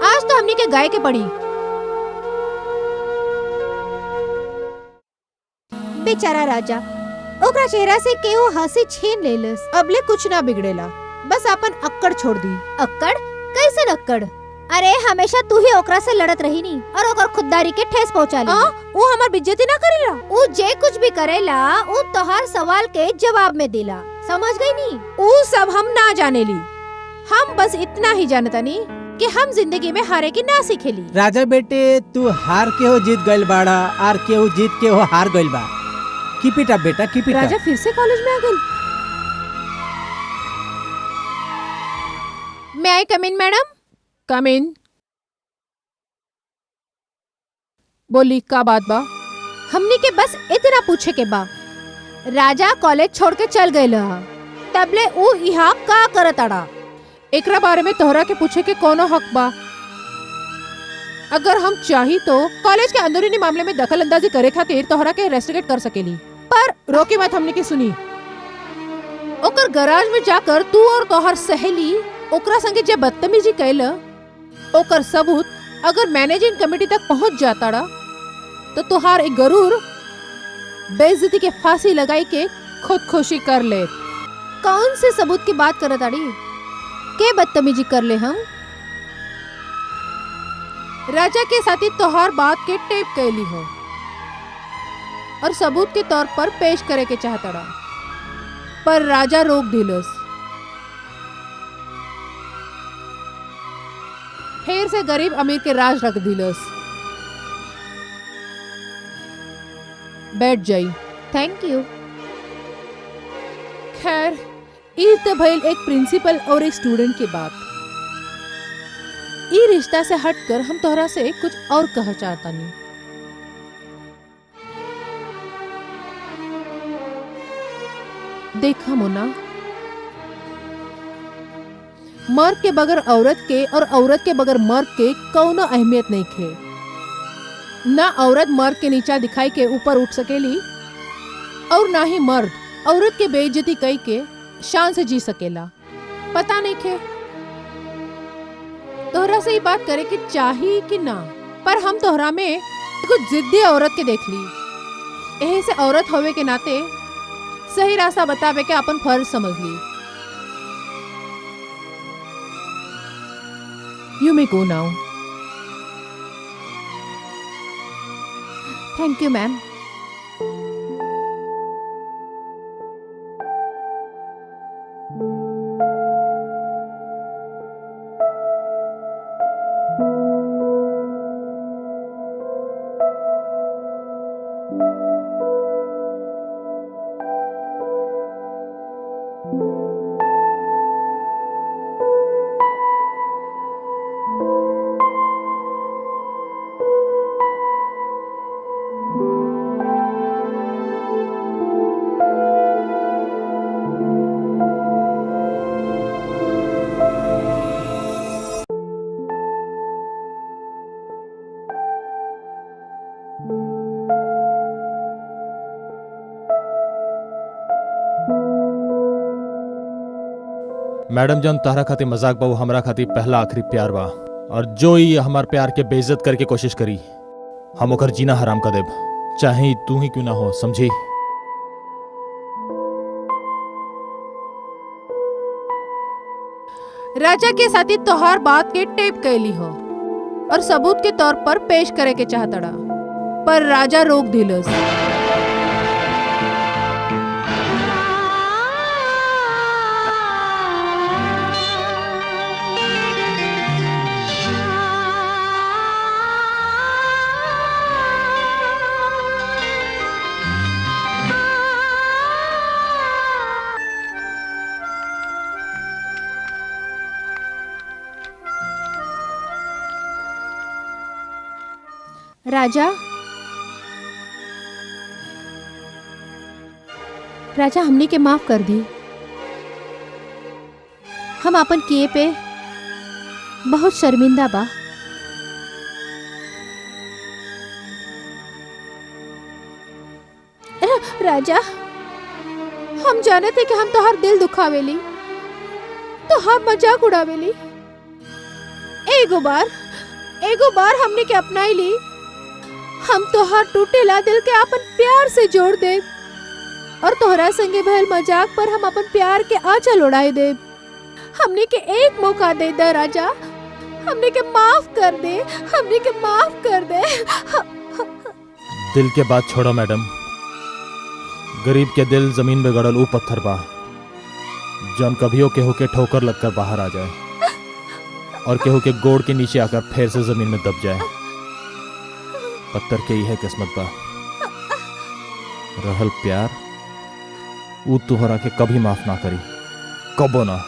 आज तो हमने के गाय के पड़ी। बेचारा राजा, ओकरा चेहरा से केहू हंसी छीन लेलस। अबले कुछ ना बिगड़ेला, बस अपन अक्कड़ छोड़ दी। अक्कड़? कैसे अक्कड़? अरे हमेशा तू ही ओकरा से लड़त रही नी और ओकर खुददारी के ठेस पहुंचा ली। वो हमार बेइज्जती ना करेला। वो जे कुछ भी करेला, वो तोहार सवाल के जवाब में देला। समझ गई नी? वो सब हम ना जाने ली। हम बस इतना ही जानता नी कि हम जिंदगी में हारे की ना सीखेली। राजा बेटे, तू हार के हो जीत गइल बाड़ा, और के हो जीत के हो हार गइल बा। कीप इट अप बेटा, कीप इट अप। राजा फिर से कॉलेज में आ गई। मैं आई कम इन मैडम? कम इन। बोली, का बात बा? हमनी के बस इतना पूछे के बा। राजा कॉलेज छोड़ के चल गए लहा, तबले ऊ यहाँ का करत अड़ा? एकरा बारे में तोहरा के पूछे के कोनो हक बा? अगर हम चाही तो कॉलेज के अंदरूनी मामले में दखल अंदाजी करे खातिर तोहरा के रेस्ट्रिकेट कर सकेली, पर रोके मत हमने की सुनी। ओकर गराज में जाकर तू और तोहर सहेली ओकरा संगे जे बदतमीजी कैल, ओकर सबूत अगर मैनेजिंग कमेटी तक पहुंच जाता तो तुहार एक गरूर बेइज्जती के फांसी लगाई के खुदकुशी कर ले। कौन से सबूत की बात करत आड़ी? के बदतमीजी कर ले हम? राजा के साथी तोहार बात के टेप कैली हो और सबूत के तौर पर पेश करे के चाहता, पर राजा रोक दिलस। फिर से गरीब अमीर के राज रख दिलस। बैठ जाई। Thank you. खैर, ई तो भइल एक प्रिंसिपल और एक स्टूडेंट की बात। ई रिश्ता से हटकर हम तोहरा से कुछ और कह चाहता नहीं। देखा मोना, मर्द के बगैर औरत के और औरत के बगैर मर्द के कौनो अहमियत नहीं खे। ना औरत मर्द के नीचा दिखाई के ऊपर उठ सकेली और ना ही मर्द औरत के बेइज्जती कई के शान से जी सकेला। पता नहीं खे तोहरा से ही बात करे कि चाही कि ना, पर हम तोहरा में कुछ जिद्दी औरत के देख ली। यही से औरत होवे के नाते सही रास्ता बतावे के अपन फर्ज समझ ली। You may go now. Thank you ma'am. Madam जन तहरा खातिर मजाक बा, हमरा खातिर पहला आखिरी प्यार बा। और जो ही हमार प्यार के बेइज्जत करके कोशिश करी हम ओकर जीना हराम कर देब, चाहे तू ही क्यों ना हो, समझी। राजा के साथी तोहार बात के टेप कैली हो और सबूत के तौर पर पेश करे के चाहतड़ा, पर राजा रोक दिलस। राजा, राजा हमनी के माफ कर दी। हम अपन किए पे बहुत शर्मिंदा बा। राजा, हम जाने थे कि हम तोहार दिल दुखावेली, तोहार मजाक उड़ावेली। एगो बार हमने के अपनाई ली, हम तोहार टूटेला दिल के अपन प्यार से जोड़ दे और तोहरा संगे भयल मजाक पर हम अपन प्यार के आंचल उड़ाए दे। हमने के एक मौका दे दे राजा, हमने के माफ कर दे, हमने के माफ कर दे। दिल के बात छोड़ो मैडम, गरीब के दिल जमीन में गड़ल ऊ पत्थर बा जौन कभियो केहू के ठोकर लगकर बाहर आ जाए और केहू के गोड़ के नीचे आकर फिर से जमीन में दब जाए। पत्थर के ही है किस्मत बा। रहल प्यार, ऊ तुहरा के कभी माफ ना करी, कबो ना।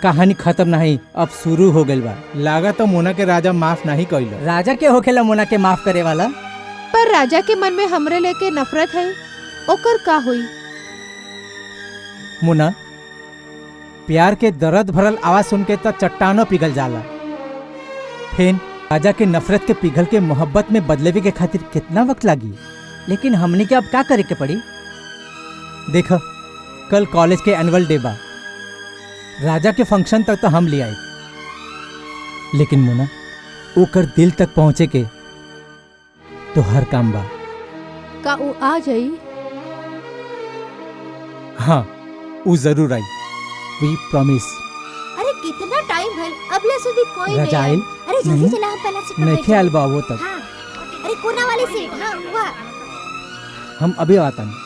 कहानी खत्म नहीं, अब शुरू हो गइल बा। लागा तो मोना के राजा माफ नहीं कइल। राजा के होखेला मोना के माफ करे वाला। पर राजा के मन में हमरे लेके नफरत है, ओकर का हुई? मोना, प्यार के दर्द भरल आवाज सुन के तो चट्टानों पिघल जाला। फिर राजा के नफरत के पिघल के मोहब्बत में बदलेवे के खातिर कितना वक्त लागी। लेकिन हमनी के अब का करे के पड़ी? देखो, कल कॉलेज के एनुअल डे बा, राजा के फंक्शन तक तो हम ले आए, लेकिन मोना ओकर दिल तक पहुंचे के तो हर काम बा। का ऊ आ जाई? हाँ, वो जरूर आई, वी प्रॉमिस। अरे कितना टाइम टाइम भइल अबले સુધી कोई नहीं रजाइल? आयल। अरे जल्दी नहीं। चला हम पहला सीट पर नहीं बैठ ख्याल जाएं। बा वो तब हाँ अरे कोना वाली सीट हाँ वहाँ। हम अभी आता नहीं।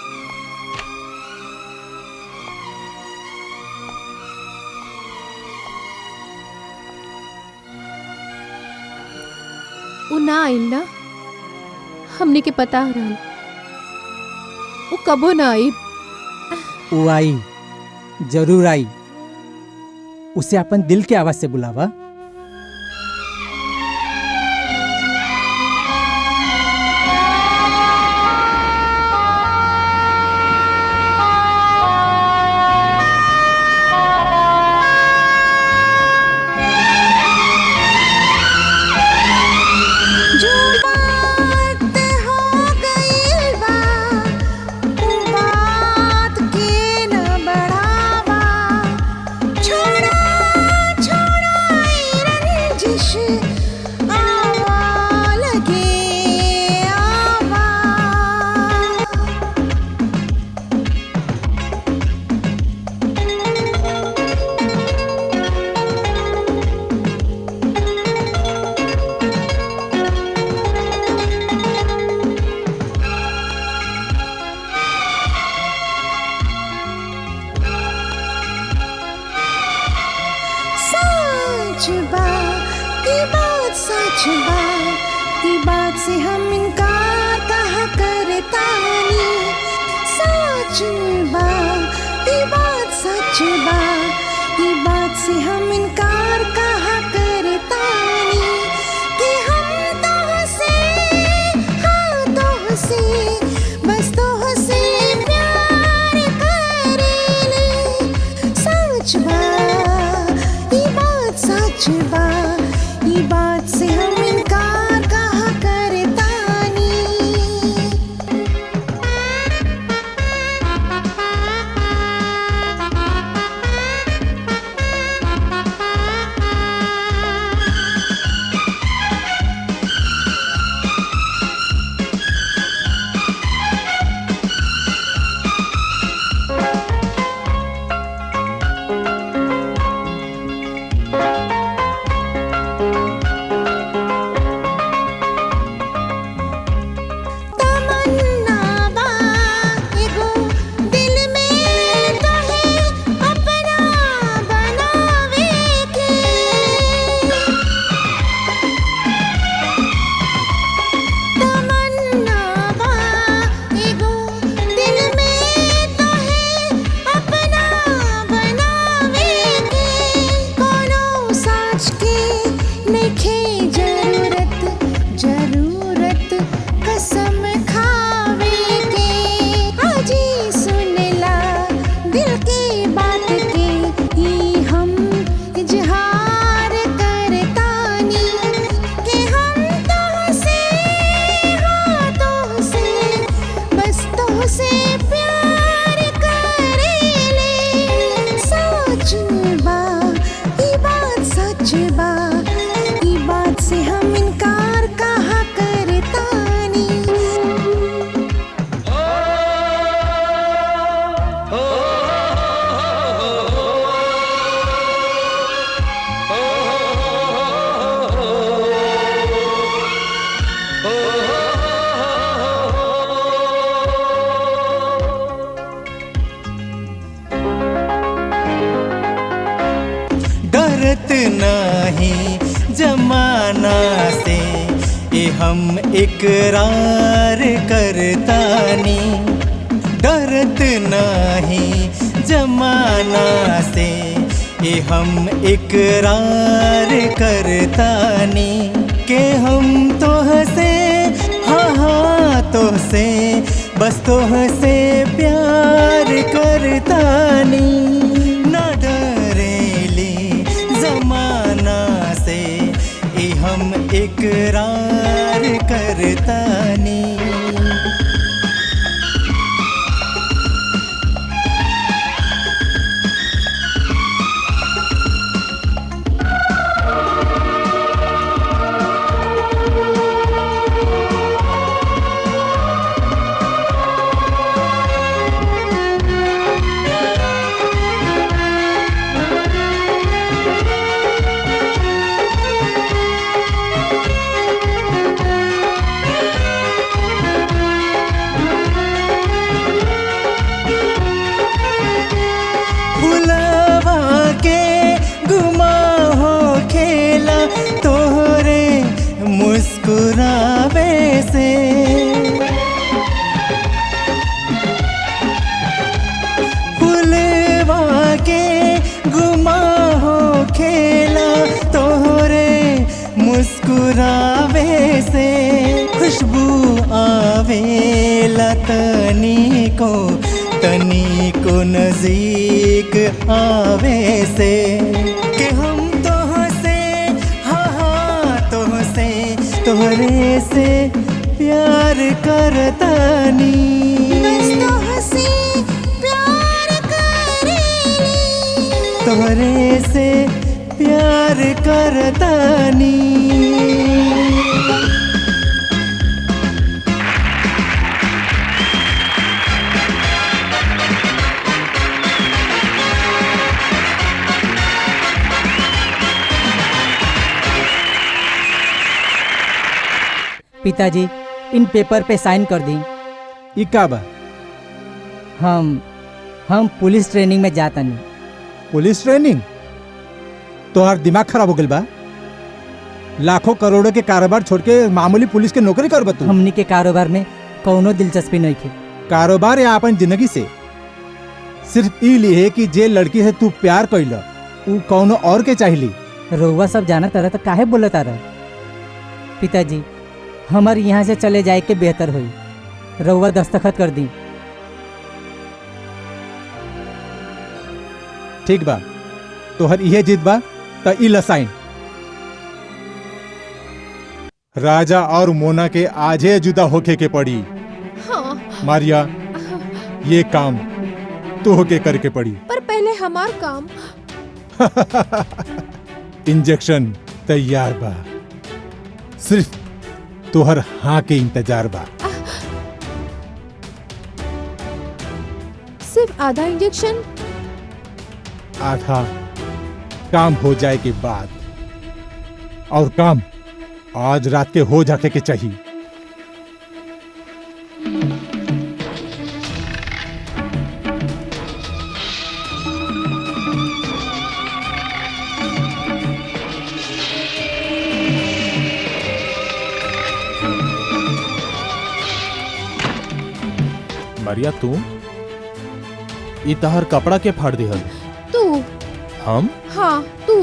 उ ना आइल ना, हमने के पता रहल वो कबो ना आई। वो आई, जरूर आई। उसे अपन दिल के आवाज से बुलावा। जो बात हो गइल बा उ बात के न बढ़ावा। छोड़ा छोड़ा ई रंजिश आवा लगे आवा। सच बा ई बात सच बा ई बात से हम इनकार कहा करतानी। सच बा ई बात सच बा ई बात से हम इनकार कहा करतानी कि हम तोहसे हाँ तोहसे बस तोहसे प्यार करेले। सच बा ई बात सच बा ई बात से हम इनकार कहा करतानी। तमन्ना बा एगो दिल में तोहे अपना बनावे के। तमन्ना बा एगो दिल में तोहे अपना बनावे के। कोनो साँच के नइखे जरूरत जरूरत कसम खावे के। आजी सुनला दिल के बात के ई हम इजहार करतानी कि हम तोहसे हाँ तोहसे बस तोहसे प्यार करेले। सच बा ई बात सच बा ई बात से हम इनकार कहा करतानी। डरत नहीं जमाना से ये हम इकरार करतानी। डरत नहीं जमाना से ये हम इकरार करतानी के हम तोहसे हाँ हाँ तोहसे बस तोहसे प्यार करतानी। न डरेली जमाना से ये हम इकरार करतानी। को तनी को नजीक आवे से कि हम तो से हाँ तो से तोहरे से प्यार करतानी से प्यार करेली तोहरे से प्यार करतानी। पिताजी इन पेपर पे साइन कर दी। ई का बा? हम पुलिस ट्रेनिंग में जाता नहीं। Police training? तोहार दिमाग खराब हो गल बा? लाखों करोड़ों के कारोबार छोड़ के मामूली पुलिस के नौकरी कर तू? हमनी के कारोबार में कौनो दिलचस्पी नहीं थी। कारोबार या अपन जिंदगी से सिर्फ ई लिए कि जे लड़की से तू प्यार कैल ऊ कौनो और के चाहिली। रउआ सब जाना तरह तो काहे बोला तारा? पिताजी हमार यहाँ से चले जाए के बेहतर हुई। रउआ दस्तखत कर दी। ठीक बा, तोहर इहे जिद बा त ई लसाइन। राजा और मोना के आजे जुदा होके के पड़ी। हाँ, मारिया ये काम तो होके करके पड़ी। पर पहले हमार काम। इंजेक्शन तैयार बा, सिर्फ तोहर हाँ के इंतजार बा। सिर्फ आधा इंजेक्शन? आधा काम हो जाए के बाद, और काम आज रात के हो जाके के चाहिए। मारिया तू ई तहर कपड़ा के फाड़ दिहल? तू? हम? हाँ तू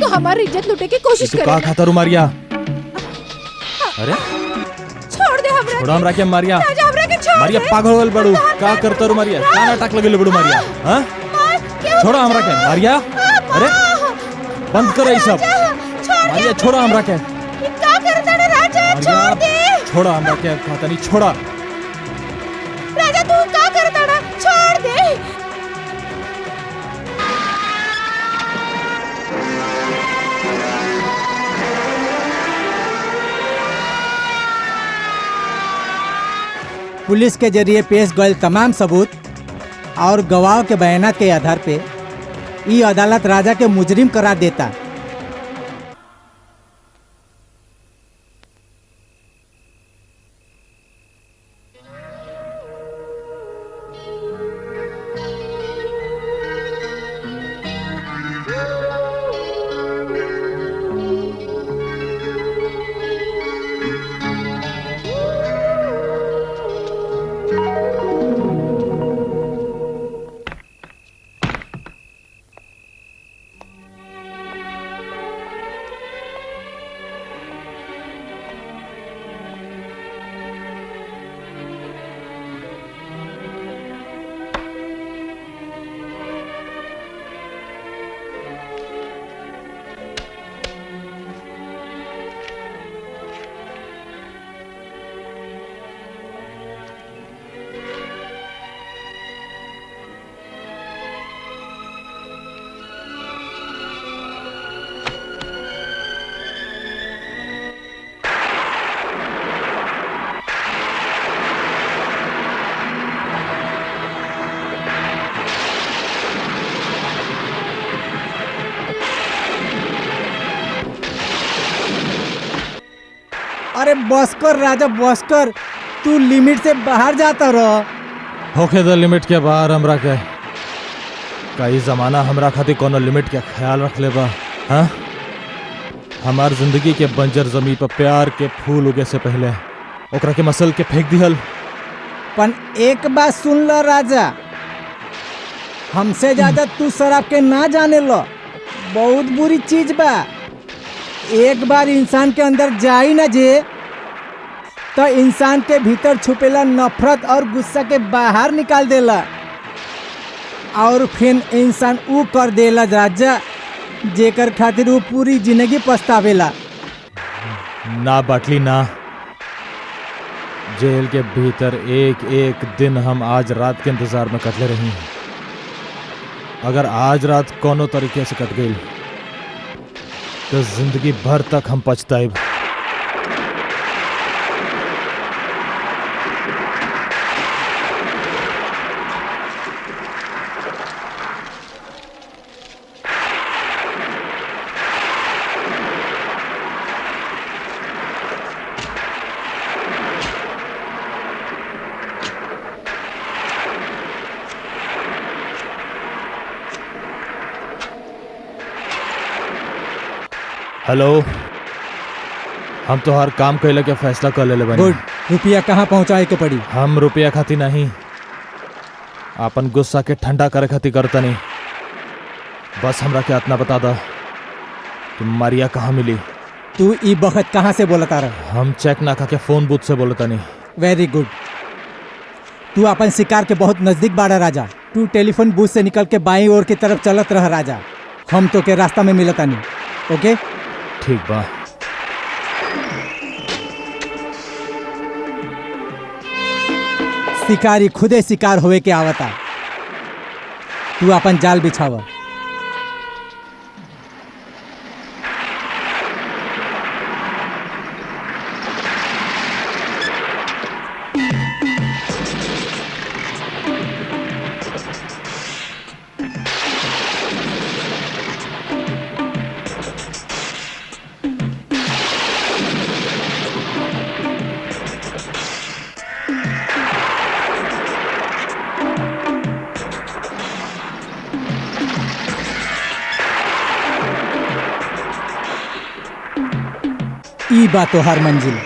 हमारी इज्जत लूटे की कोशिश तू कर। का खाता रू मारिया? अरे छोड़ दे हमरा। छोड़ा हमरा के मारिया। राजा हमरा के छोड़ मारिया दे। पागल होल बड़ू का करता रू मारिया? का नाटक लगेल बड़ू मारिया? हां क्यों? छोड़ा हमरा के मारिया। अरे बंद करो ई सब। मारिया छोड़ा हमरा के। ये का करता रे राजा? छोड़ दे। छोड़ा हमरा के, कहता नहीं छोड़ा। राजा तू का करता रे? छोड़ दे। पुलिस के जरिए पेश गए तमाम सबूत और गवाह के बयानात के आधार पे ई अदालत राजा के मुजरिम करार देता। अरे बस कर राजा, बस कर, तू लिमिट से बाहर जाता रह। होके द लिमिट के बाहर हमरा के। कई जमाना हमरा खातिर कोनो लिमिट के ख्याल रख ले बा? हाँ, हमार जिंदगी के बंजर जमी पर प्यार के फूल उगे से पहले ओकरा के मसल के फेंक दिहल। पर एक बात सुन लो राजा, हमसे ज्यादा तू शराब के ना जाने लो, बहुत बुरी चीज बा। एक बार इंसान के अंदर जाई ना जे तो इंसान के भीतर छुपेला नफरत और गुस्सा के बाहर निकाल देला और फिर इंसान ऊ कर देला राजा जेकर खातिर वो पूरी जिंदगी पछतावेला। ना बाटली ना, जेल के भीतर एक एक दिन हम आज रात के इंतजार में कटले रही हैं। अगर आज रात कोनो तरीके से कट गई तो जिंदगी भर तक हम पछताएब। हेलो, हम तो हर काम कैले के फैसला कर ले बनी। गुड, रुपया कहाँ पहुँचाए के पड़ी? हम रुपया खाती नहीं, अपन गुस्सा के ठंडा करे खाती करता नहीं। बस हमरा के इतना बता दा कि मारिया कहाँ मिली। तू ई बखत कहाँ से बोलता रहा? हम चेक नाका के फोन बूथ से बोलता नहीं। वेरी गुड, तू अपन शिकार के बहुत नजदीक बाड़ा राजा। तू टेलीफोन बूथ से निकल के बाईं ओर की तरफ चलत रह राजा, हम तो के रास्ता में मिलता नहीं। ओके ठीक बा। शिकारी खुदे शिकार होवे के आवता, तू अपन जाल बिछावा। ई बा तोहार मंजिल।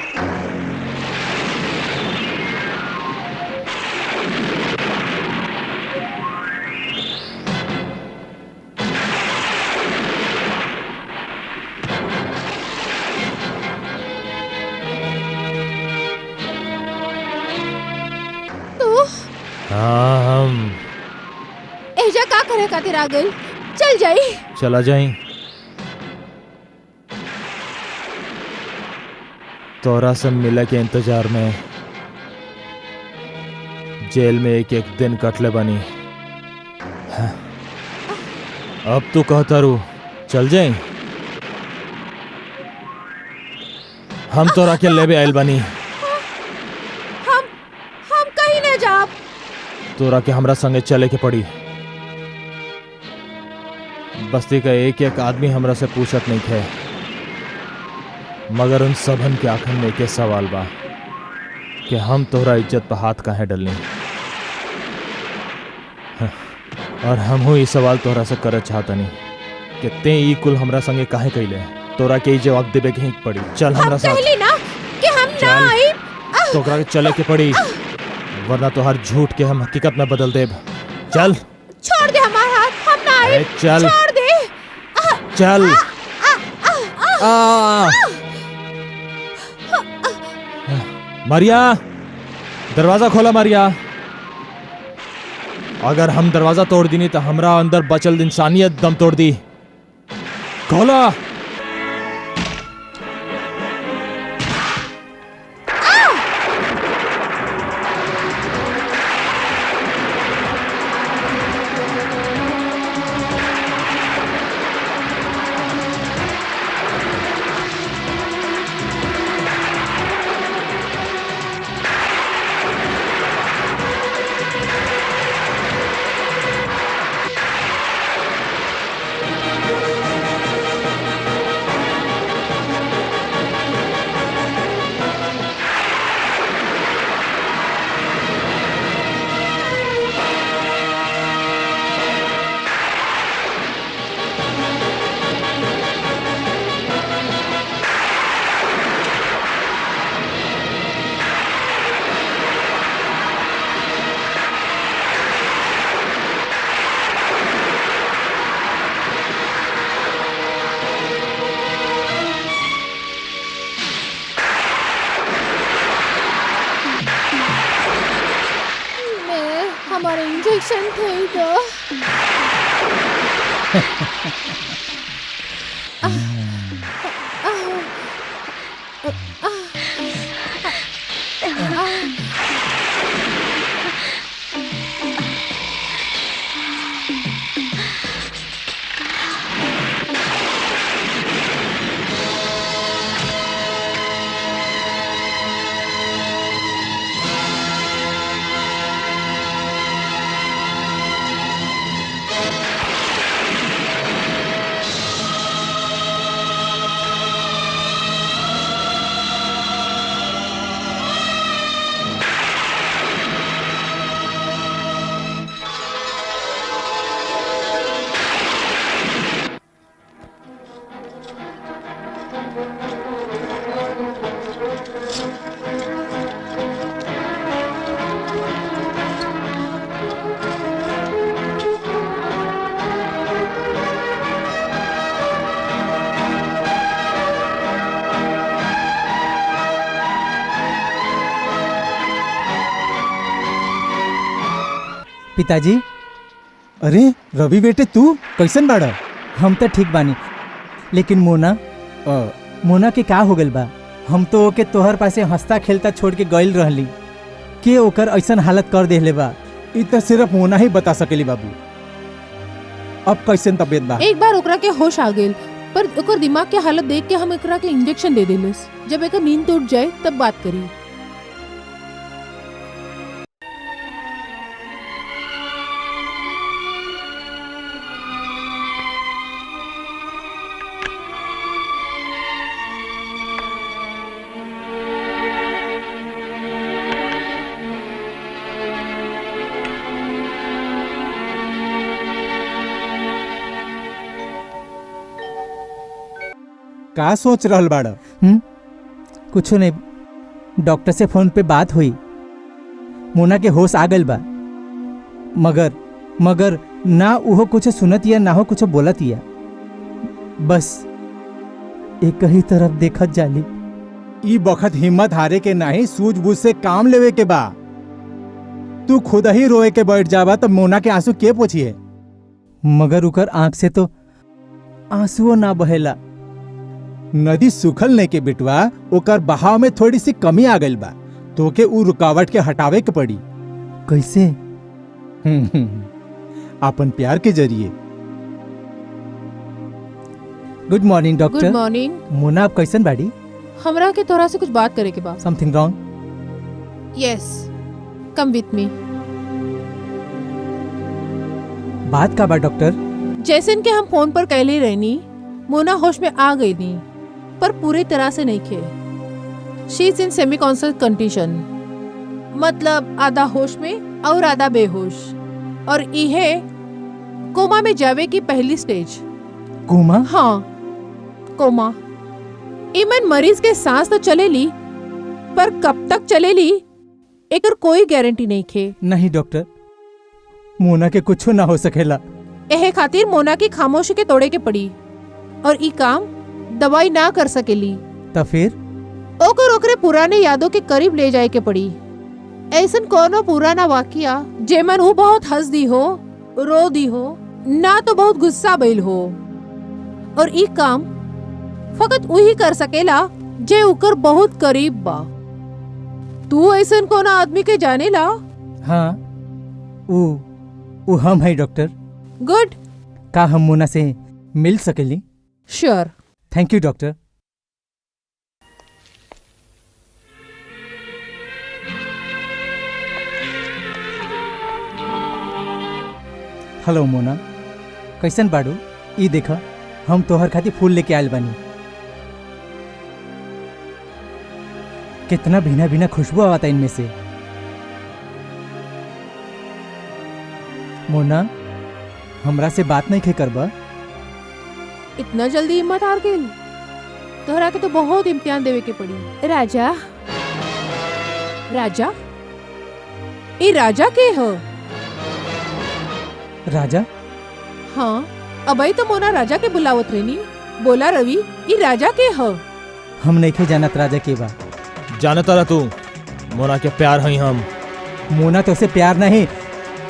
तू हाँ, हम एजा का करे खातिर आ गई? चल जाई। चला जाई। तोरा से मिले के इंतजार में जेल में एक एक दिन कटले बनी। हाँ। अब तू कहता रू चल जाई। हम तोरा के लेबे आयल बनी। हम कहीं न जाब। तोरा के हमरा संगे चले के पड़ी। बस्ती का एक एक आदमी हमरा से पूछत नहीं थे, मगर उन सबन के आंखन में के सवाल बा कि हम तोहरा इज्जत पर हाथ काहे डलनी। और हम हूँ ये सवाल तोहरा से करे चाहतनी कि ते ई कुल हमरा संगे काहे कैले। तोरा के ई जवाब देबे के ही पड़ी। चल हमरा साथ। कहली ना कि हम ना चल। आई। तोहरा के चले के पड़ी, वरना तोहर झूठ के हम हकीकत में बदल देब। चल छोड़ दे हमारा हाथ, हम ना आई। अरे चल छोड़ दे। चल। मारिया, दरवाजा खोला मारिया। अगर हम दरवाजा तोड़ दी तो हमरा अंदर बचल इंसानियत दम तोड़ दी। खोला। इंजेक्शन થઈ દો पिताजी, अरे रवि बेटे तू कैसन बाड़ा? हम तो ठीक बानी, लेकिन मोना के का हो गल बा? हम तो ओके तोहर पासे हंसता खेलता छोड़ के गइल रहली, के ओकर ऐसन हालत कर देले बा? इ तो सिर्फ मोना ही बता सकेली बाबू। अब कैसन तबीयत बा? एक बार ओकरा के होश आ गेल, पर ओकर दिमाग के हालत देख के हम एकरा के इंजेक्शन दे देलस। जब एकर नींद टूट जाए तब बात करी। का सोच रहल बाड़ा? कुछ नहीं, डॉक्टर से फोन पे बात हुई, मोना के होश आ गल बा, मगर ना वो कुछ सुनत या ना हो कुछ बोलत या, बस एक ही तरफ देखत जाली। ई बखत हिम्मत हारे के नहीं, सूझबूझ से काम लेवे के बा। तू खुद ही रोए के बैठ जाबा तो मोना के आंसू के पोछिए? मगर उकर आंख से तो आंसुओ ना बहेला। नदी सुखल नहीं के बिटवा, ओकर बहाव में थोड़ी सी कमी आ गई बा, तो के उ रुकावट के हटावे के पड़ी। कैसे? अपन प्यार के जरिए। Good morning doctor. Good morning. Mona आप कैसन बाड़ी? हमरा के तोरा से कुछ बात करे के बा। Something wrong? Yes, come with me. बात का बा डॉक्टर? जैसन के हम फोन पर कहले रहनी, मोना होश में आ गई नी, पर पूरी तरह से नहीं खे। She is in semi conscious condition, मतलब आधा होश में और आधा बेहोश, और यह कोमा में जावे की पहली स्टेज। कोमा? हाँ, कोमा। इमन मरीज के सांस तो चलेली, पर कब तक चलेली एकर कोई गारंटी नहीं खे। नहीं डॉक्टर, मोना के कुछ ना हो सकेला। एहे खातिर मोना की खामोशी के तोड़े के पड़ी, और ई काम दवाई ना कर सकेली। तो फिर ओकरे पुराने यादों के करीब ले जाए के पड़ी। ऐसन कोनो पुराना वाकिया जेमन वो बहुत हंस दी हो, रो दी हो, ना तो बहुत गुस्सा बैल हो, और ई काम फकत वही कर सकेला जे उकर बहुत करीब बा। तू ऐसन कोनो आदमी के जाने ला? हाँ, वो हम है डॉक्टर। गुड। का हम मोना से मिल सकेली? Sure. Thank you doctor. Hello Mona, कैसन बाड़ू? ई देखा, हम तोहर खातिर फूल लेके आयल बानी। कितना भीना भीना खुशबू आवता इनमें से। मोना, हमरा से बात नहीं खे करबा? इतना जल्दी हिम्मत हार गई? तोहरा के तो बहुत इम्तिहान देवे के पड़ी। राजा, राजा, ये राजा के हो? राजा? हाँ, अबई तो मोना राजा के बुलावत रहनी। बोला रवि, ये राजा के हो? हम नहीं खे जानत राजा के बा। जानता रहा तू, मोना के प्यार हई हम। मोना तो से प्यार नहीं,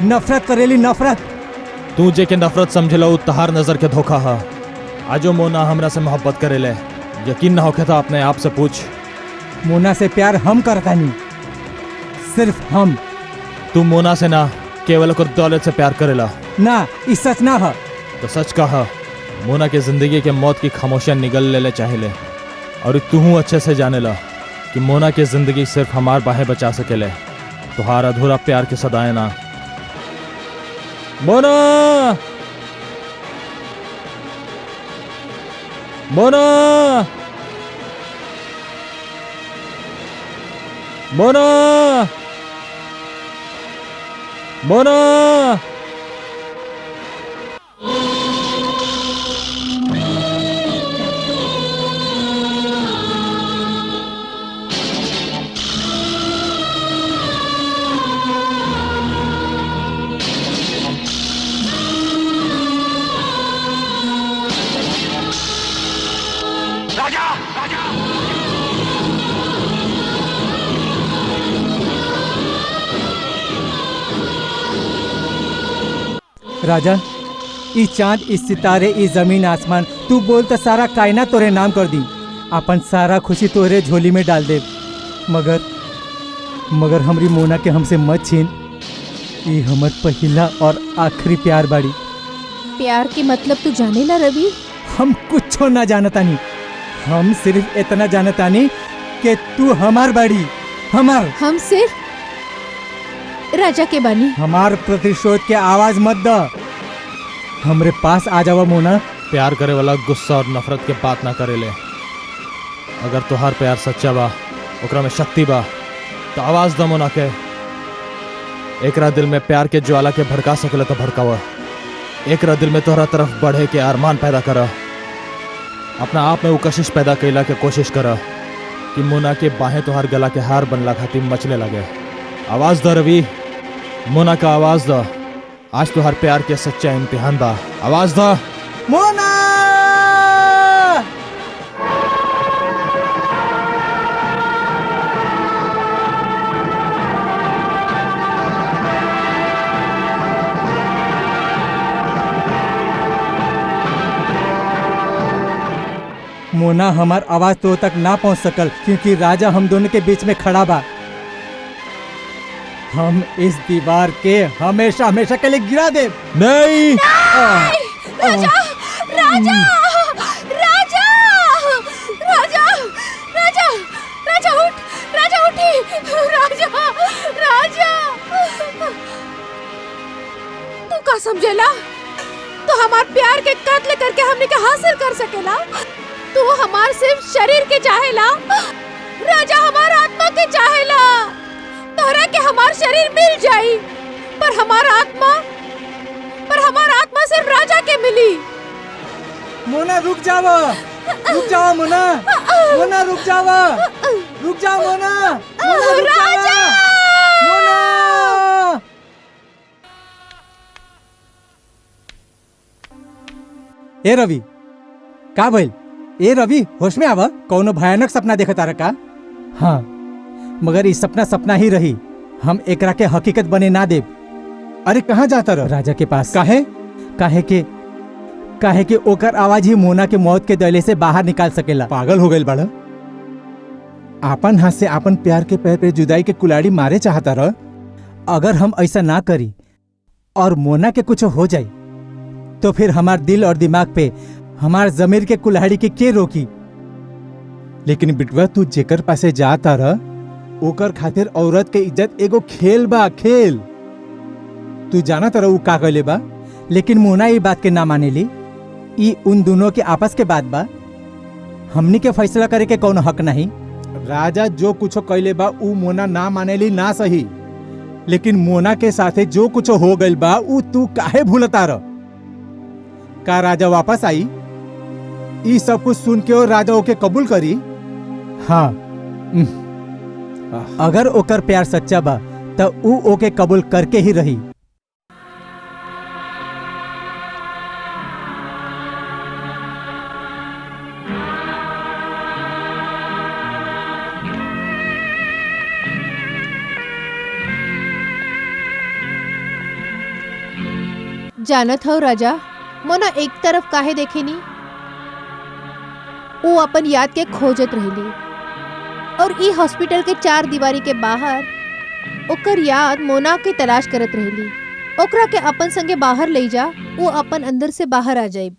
नफरत करेली नफरत। तू जे के नफरत समझला उ तहार नजर के धोखा हा। आजो मोना हमरा से मोहब्बत करेले, यकीन ना होखे तो अपने आप से पूछ। मोना से प्यार हम करतानी, सिर्फ हम। तू मोना से ना केवल ओकर दौलत से प्यार करेला। ना ई सच ना है। तो सच कहा, मोना के जिंदगी के मौत की खामोशियां निगल ले चाहेले, और तू अच्छे से जानेला कि मोना की जिंदगी सिर्फ हमार बाहें बचा सकेले, तुहार अधूरा प्यार के सदाए ना। मोना, मोना, मोना, मोना। राजा, ई चांद, ई सितारे, ई जमीन आसमान, तू बोल तो सारा कायनात तोरे नाम कर दी। अपन सारा खुशी तोरे झोली में डाल दे। मगर हमरी मोना के हमसे मत छीन। ई हमर पहिला और आखिरी प्यार बाड़ी। प्यार के मतलब तू जानेला रवि? हम कुछ ना जानतानी, हम सिर्फ इतना जानतानी कि तू हमार बाड़ी, हमार। हम सिर्फ राजा के बानी। हमार प्रतिशोध के आवाज मत द। हमरे पास आ जावा मोना। प्यार करे वाला गुस्सा और नफरत के बात ना करेले। अगर तुहार प्यार सच्चा बा, ओकरा में शक्ति बा, तो आवाज द मोना के। एकरा दिल में प्यार के ज्वाला के भड़का सकेला तो भड़कावा। एकरा दिल में तोहरा तरफ बढ़े के अरमान पैदा करा। अपना आप में वो कशिश पैदा कैला के कोशिश करा कि मोना के बाहें तोहार गला के हार बनला खातिर मचले लगे। आवाज द रवि, मोना का आवाज द। आज तुहार प्यार के सच्चा इम्तिहान बा। आवाज द मोना। मोना, हमार आवाज तो तक ना पहुंच सकल क्योंकि राजा हम दोनों के बीच में खड़ा बा। हम इस दीवार के हमेशा हमेशा के लिए गिरा दे। नहीं। राजा, राजा, राजा, राजा, राजा, राजा उठ, राजा उठी, राजा, राजा। तू का समझेला? तू हमार प्यार के कत्ल करके हमने के हासिल कर सकेला? तू हमार सिर्फ शरीर के चाहेला, राजा हमार आत्मा के चाहेला। तोहरा के हमार शरीर मिल जाई, पर हमार आत्मा सिर्फ राजा के मिली। मोना रुक जावा, रुक जावा मोना, मोना रुक जावा, रुक जा मोना, मोना रुक राजा! जावा, मोना। ए रवि, का भइल? ए रवि, होश में आवा। कौनो भयानक सपना देखा तारा का? हाँ, मगर इस सपना सपना ही रही। हम एकरा के हकीकत बने ना देब। अरे कहाँ जाता रह? राजा के पास। काहे? काहे के ओकर आवाज ही मोना के मौत के दहले से बाहर निकाल सकेला। पागल हो गई बड़ा। आपन हाथ से आपन प्यार के पैर पे जुदाई के कुलाड़ी मारे चाहता रह। अगर हम ऐसा ना करी और मोना के कुछ हो जाए तो फिर हमार दिल और दिमाग पे हमार जमीर के कुल्हाड़ी के रोकी। लेकिन बिटवा, तू जेकर पासे जाता रह ओकर खातिर औरत के इज्जत एगो खेल बा, खेल। तू जाना तरह उ का कहले बा? लेकिन मोना ये बात के ना मानेली। ई उन दोनों के आपस के बात बा, हमनी के फैसला करे के कौन हक नहीं। राजा जो कुछ कहले बा उ मोना ना मानेली ना सही, लेकिन मोना के साथे जो कुछ हो गइल बा उ तू काहे भूलता रह? का राजा वापस आई? ई सब कुछ सुन के और राजा ओके कबूल करी? हाँ, अगर ओकर प्यार सच्चा बा तो उ ओके कबूल करके ही रही। जानत हो राजा, मोना एक तरफ काहे देखेनी, वो अपन याद के खोजत रहली और ई हॉस्पिटल के चार दीवारी के बाहर ओकर याद मोना के तलाश करत रहली। ओकरा के अपन संगे बाहर ले जा, वो अपन अंदर से बाहर आ जाए।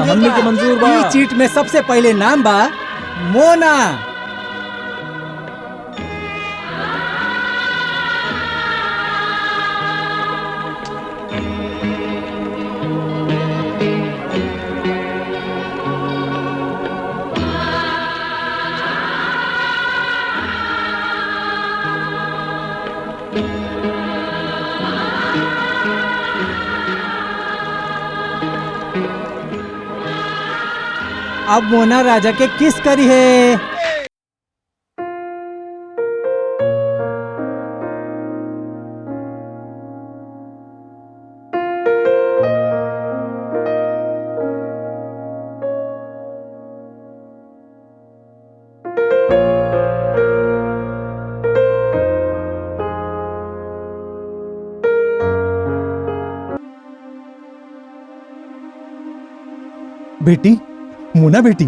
हमनी के मंजूर बा। ई चीट में सबसे पहले नाम बा मोना। अब मोना राजा के किस करी है। बेटी, मोना बेटी,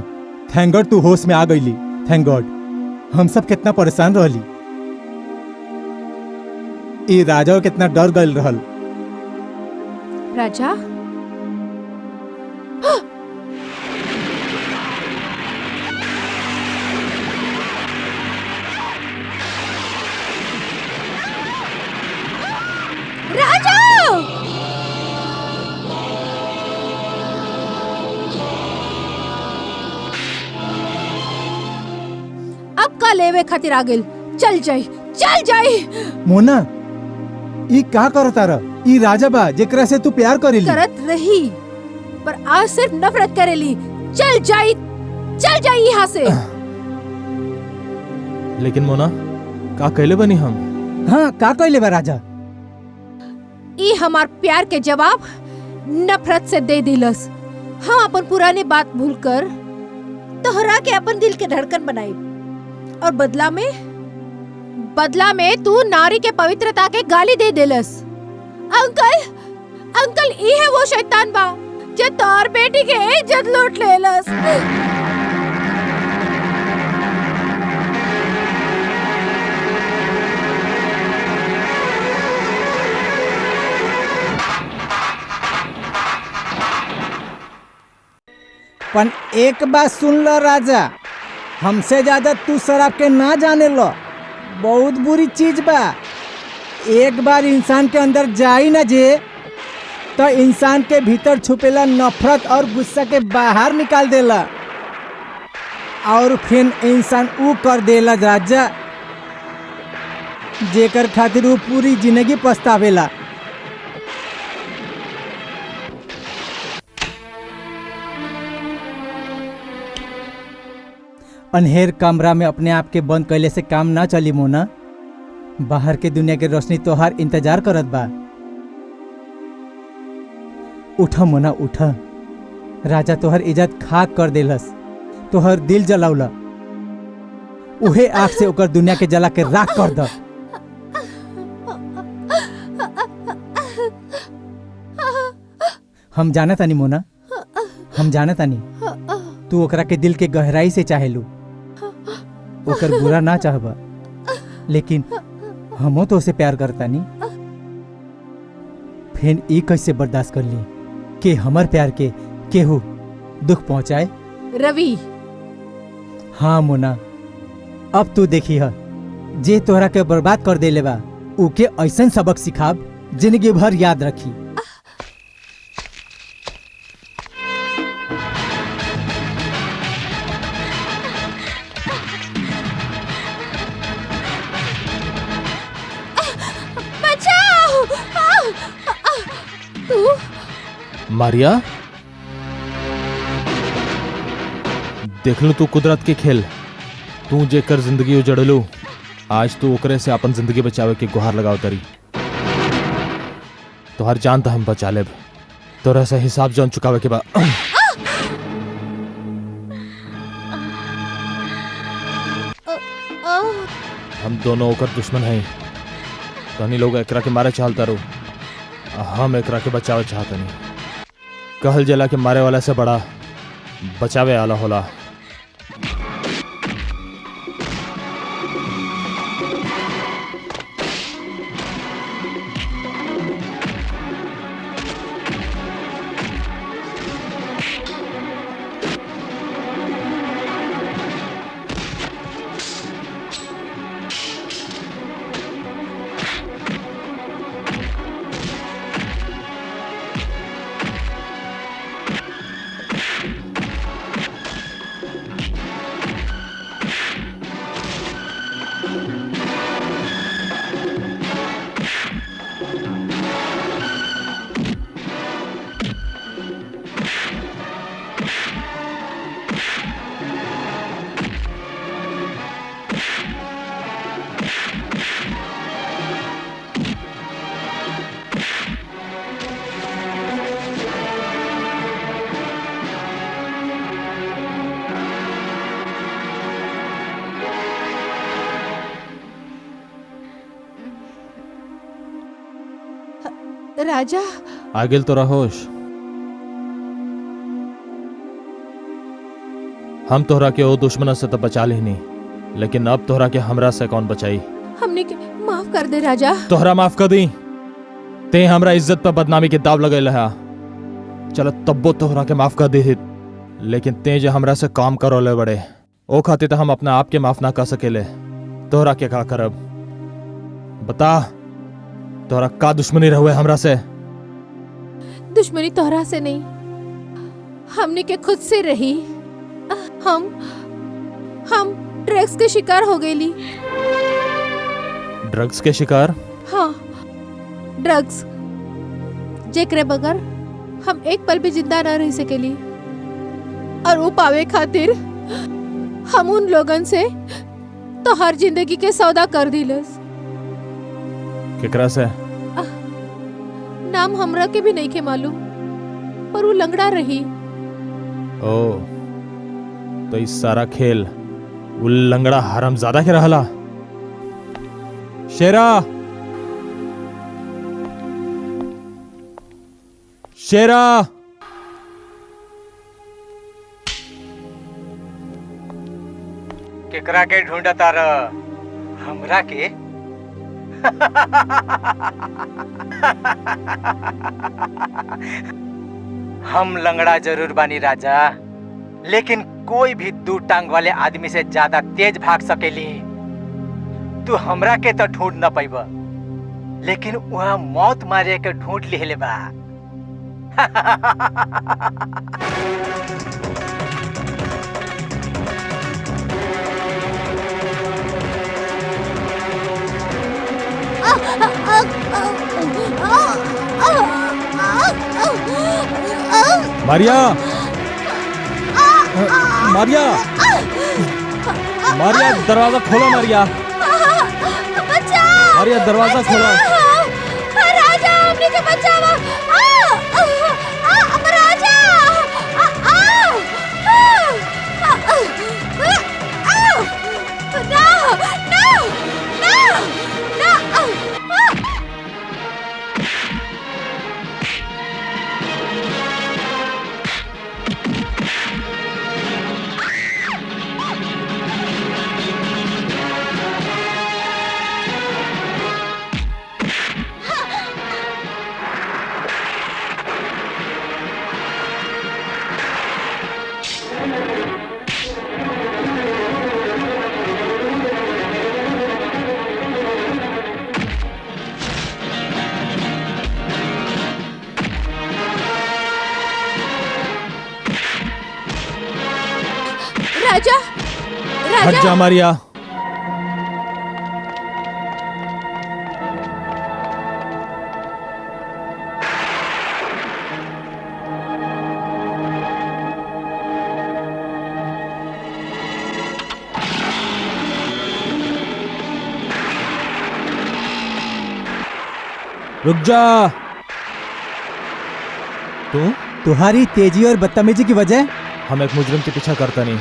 थैंक गॉड तू होश में आ गईली। Thank God. हम सब कितना परेशान रहली। ये राजा कितना डर गल रहल। राजा राजा अब का लेवे खातिर आ गेल। चल जाई, चल जाई। मोना, ई का करता रह? ई राजा बा जेकरा से तू प्यार करेली। करत रही, पर आज सिर्फ नफरत करेली। चल जाई, चल जाई यहाँ से। लेकिन मोना, का कहले बनी हम? हाँ, का कहले बा राजा? ई हमार प्यार के जवाब नफरत से दे दिलस। हम अपन पुरानी बात भूलकर तोहरा के अपन दिल के धड़कन बनाई, और बदला में तू नारी के पवित्रता के गाली दे दिलस। अंकल, अंकल, ई है वो शैतान बा जे तोर बेटी के इज्जत लूट लेलस। पन एक बात सुन लो राजा, हमसे ज्यादा तू शराब के ना जाने लो, बहुत बुरी चीज बा। एक बार इंसान के अंदर जाई ना जे तो इंसान के भीतर छुपेला नफरत और गुस्सा के बाहर निकाल देला और फिर इंसान ऊ कर देला राजा जेकर खातिर वो पूरी जिंदगी पछतावेला। अनहेर कमरा में अपने आप के बंद कैले से काम ना चली मोना। बाहर के दुनिया के रोशनी तोहार इंतजार करत बा। उठा मोना उठा, राजा तोहर इज्जत खाक कर देलस, तोहर दिल जलाउला, उहे आग से ओकर दुनिया के जला के राख कर द। हम जाना तानी मोना, हम जाना तानी तू ओकरा के दिल के गहराई से चाहेलू, ओकर बुरा ना चाहबा, लेकिन हमो तो उसे प्यार करतानी। फिर ई कैसे बर्दाश्त कर ली कि हमर प्यार के केहू दुख पहुंचाए। रवि, हाँ मोना, अब तू देखी है जे तोहरा के बर्बाद कर देले बा उके ऐसन सबक सिखाब जिंदगी भर याद रखी। बचाओ! तू मारिया, देख लो तू कुदरत के खेल, तू जेकर जिंदगी उजड़लू, आज तू ओकरे से अपन जिंदगी बचावे के गुहार लगाव तरी। तोहर जान तो हम बचा लेब, तोरा से हिसाब जौन चुकावे के बा। हम दोनों ओकर दुश्मन हैं, तहनी लोग एकरा के मारे चाहता रो, हम एकरा के बचावे चाहतनी। कहल जला के मारे वाला से बड़ा बचावे आला होला। राजा, आगिल तो रहोश, हम तोहरा के ओ दुश्मन से तो बचा लेनी, लेकिन अब तोहरा के हमरा से कौन बचाई। हमने के माफ कर दे राजा। तोहरा माफ कर दी, ते हमरा इज्जत पर बदनामी के दाव लगे रहा। चलो तब्बो तोहरा के माफ कर दी, लेकिन ते जो हमरा से काम करो ले बड़े ओ खातिर तो हम अपना आप के माफ ना कर सकेले। तोहरा के का करब बता, तोहरा का दुश्मनी रहुए हमरा से? दुश्मनी तोहरा से नहीं, हमने के खुद से रही। हम ड्रग्स के शिकार हो गईली। ड्रग्स के शिकार? हाँ, ड्रग्स जेकरे बगैर हम एक पल भी जिंदा ना रह सकेली, और वो पावे खातिर हम उन लोगन से तो हर जिंदगी के सौदा कर दिलस। केकरा से? नाम हमरा के भी नहीं के मालूम, पर वो लंगड़ा रही। ओ, तो इस सारा खेल वो लंगड़ा हरामजादा के रहला। शेरा, शेरा, केकरा के ढूंढता तार? हमरा के? हम लंगड़ा जरूर बानी राजा, लेकिन कोई भी दू टांग वाले आदमी से ज्यादा तेज भाग सकेली। तू हमरा के तो ढूंढ न पैबा, लेकिन वहाँ मौत मारे के ढूंढ लिहले बा। मारिया, मारिया, मारिया दरवाजा खोलो। मारिया, मारिया दरवाजा खोलो। राजा हमने के बचावा। राजा राजा हट जा मारिया। रुक जा। तू? तुम्हारी तेजी और बदतमीजी की वजह हम एक मुजरिम के पीछा करता नहीं,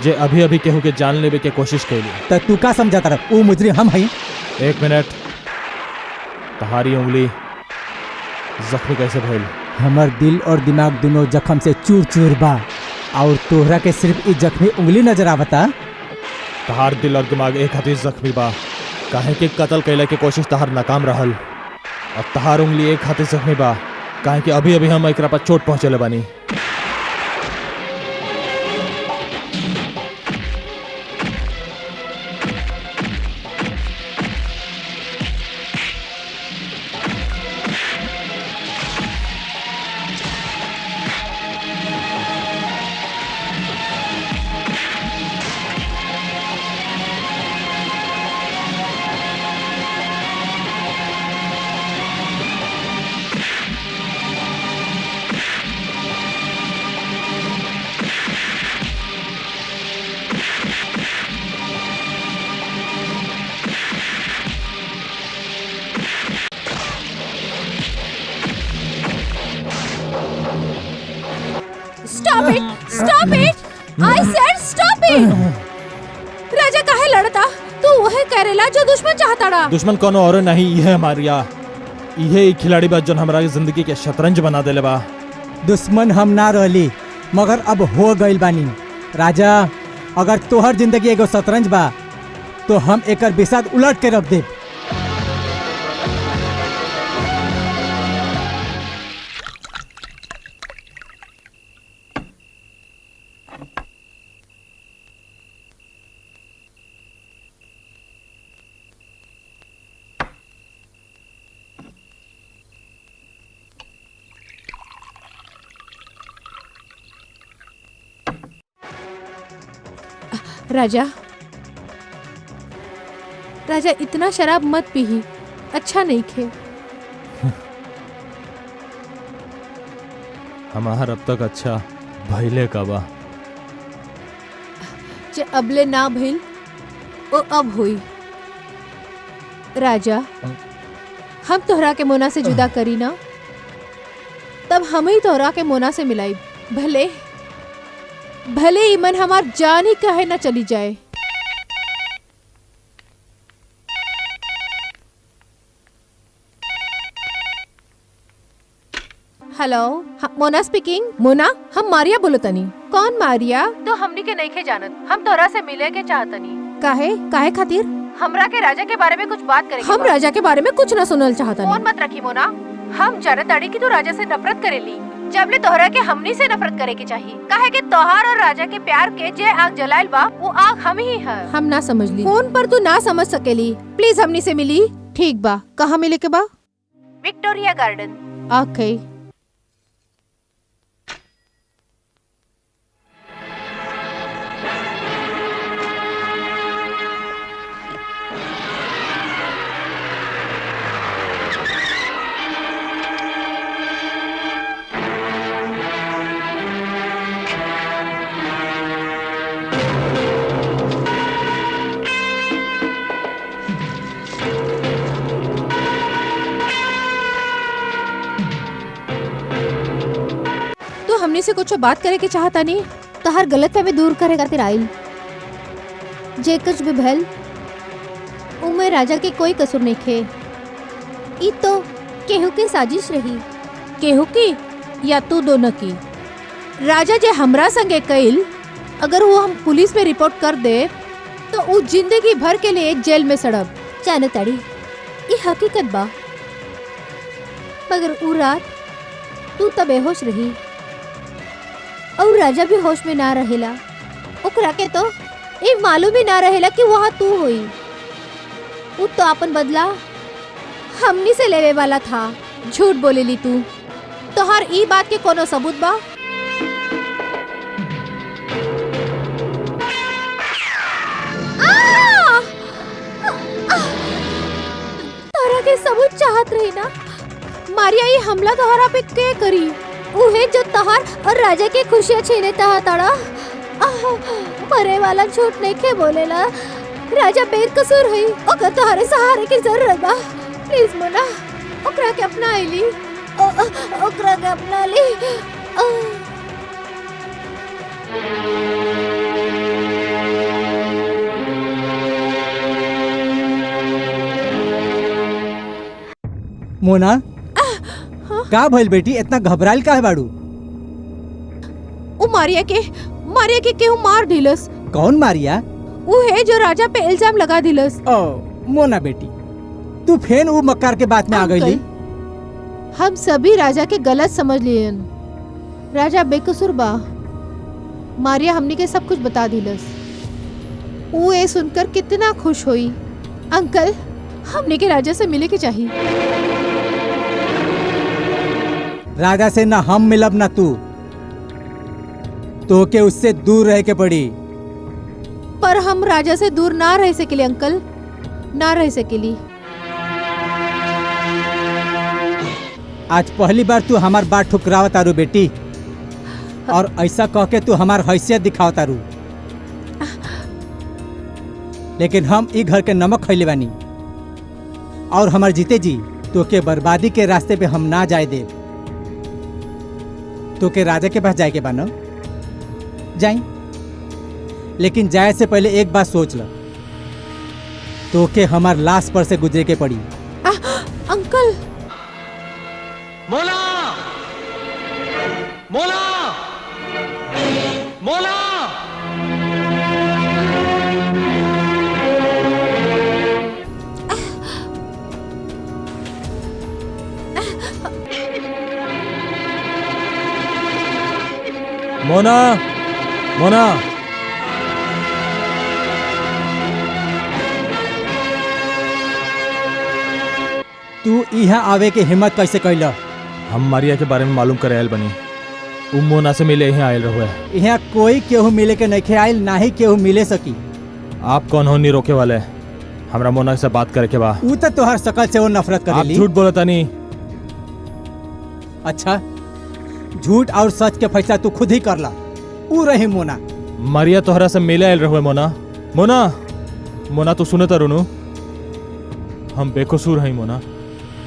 जे अभी अभी केहू के जान लेवे के कोशिश कैली। तो तू का समझाता रह? वो मुजरिम हम हई। एक मिनट, तहारी उंगली जख्मी कैसे भइल? हमर दिल और दिमाग दोनों जख्म से चूर चूर बा, और तोहरा के सिर्फ ई जख्मी उंगली नजर आवता। तहार दिल और दिमाग एक हाथी जख्मी बा, काहे कि कत्ल कैले के कोशिश तहार नाकाम रहल, और तहार उंगली एक हाथी जख्मी बा, काहे कि अभी अभी हम एकरा पर चोट पहुंचले बानी। Stop it! Stop it! I said stop it! राजा काहे लड़ता? तू वही करेला जो दुश्मन चाहता रहा। दुश्मन कोनो और नहीं, यह मारिया। इहे एक खिलाड़ी बा जोन हमरा जिंदगी के शतरंज बना देले बा। दुश्मन हम ना रहली, मगर अब हो गइल बानी। राजा, अगर तोहर जिंदगी एगो शतरंज बा, तो हम एकर बिसात उलट के रख देब। राजा, राजा इतना शराब मत पीही, अच्छा नहीं खे। हमार अब तक अच्छा भइले का बा। जे अबले ना भइल, वो अब हुई। राजा, हम तोहरा के मोना से जुदा करी ना, तब हम ही तोहरा के मोना से मिलाई। भले भले ही मन हमार जान ही कहे ना चली जाए। हेलो, मोना स्पीकिंग। मोना, हम मारिया बोलो तनी। कौन मारिया? तो हमनी के नहीं खे जानत, हम तोरा से मिले के चाहतनी। काहे काहे खातिर? हमरा के राजा के बारे में कुछ बात करेंगे। हम राजा के बारे में कुछ ना सुनल चाहतनी। फोन मत रखी मोना, हम जानत ताड़ी कि तू राजा से नफरत करेली। जबले तोहरा के हमनी से नफरत करे के चाहिए। काहे कि तोहार और राजा के प्यार के जे आग जलाइल बा वो आग हम ही है। हम ना समझ ली। फोन पर तू ना समझ सकेली। प्लीज हमनी से मिली। ठीक बा, कहाँ मिले के बा? Victoria garden. ओके। हमने से कुछ बात करे के चाहता नहीं। तो हर गलत फहमी दूर करे खातिर आइल। जे कुछ भी भल उमे राजा के कोई कसूर नहीं खे। ई तो केहू के साजिश रही। केहू की या तू दोनों की? राजा जे हमरा संगे कइल, अगर वो हम पुलिस में रिपोर्ट कर दे तो वो जिंदगी भर के लिए जेल में सड़ब। जानो ताड़ी, ई हकीकत बा। मगर उ रात तू तब बेहोश रही और राजा भी होश में ना रहेला। ओकरा के तो ये मालूम ही ना रहेला कि वहाँ तू हुई। उ तो अपन बदला हमनी से लेवे वाला था। झूठ बोलेली तू। तोहर ई बात के कोनो सबूत बा? तोरा के सबूत चाहत रही ना? मारिया ये हमला तोहरा पे के करी? उहे जो तहार और राजा के खुशियाँ छीने तड़ा। मरे वाला झूठ नहीं के बोलेला। राजा बेकसूर हुई। ओकर तोहरे सहारे की जरूरत बा। प्लीज मोना, ओकरा के अपना ली। ओकरा के अपना ली। मोना, का भइल बेटी? इतना घबराइल काहे बाड़ू? उ मारिया के केहू मार दिलस। कौन मारिया? वो है जो राजा पे इल्जाम लगा दिलस। ओ मोना बेटी, तू फेन उ मक्कार के बात में आ गईली। हम सभी राजा के गलत समझ लियन। राजा बेकसूर बा। मारिया हमनी के सब कुछ बता दिलस। वो ये सुनकर कितना खुश हुई। अंकल, हमनी के राजा से मिले के चाहिए। राजा से ना हम मिलब ना तू। तो के उससे दूर रह के पड़ी। पर हम राजा से दूर ना रह सकेली अंकल, ना रह सकेली। आज पहली बार तू हमार बात ठुकरावत तारू बेटी, और ऐसा कह के तू हमार हैसियत दिखावत तारू। लेकिन हम ई घर के नमक खैले बानी, और हमार जीते जी तो के बर्बादी के रास्ते पे हम ना जाए दे। तो के राजा के पास जाए के बानो जाई, लेकिन जाए से पहले एक बात सोच ल। तो के हमार लाश पर से गुजरे के पड़ी। अंकल, मोला, मोला, मोला। मोना, मोना। तू यहाँ आवे के हिम्मत कैसे कैला? हम मारिया के बारे में मालूम करे आयल बनी। उ मोना से मिले यहाँ आयल रहुए। यहाँ कोई केहू मिले के नहीं आयल, ना ही केहू मिले सकी। आप कौन हो नहीं रोके वाले? हमरा मोना से बात करे के बा। ऊ तो तोहर शकल से वो नफरत आप करेली। झूठ बोलता नहीं। अच्छा, झूठ और सच के फैसला तू खुद ही कर ला। ऊ रही मोना। मारिया तोहरा से मिले आयल रहुए। मोना, मोना, मोना तू सुने तरुनु, हम बेकसूर हैं मोना।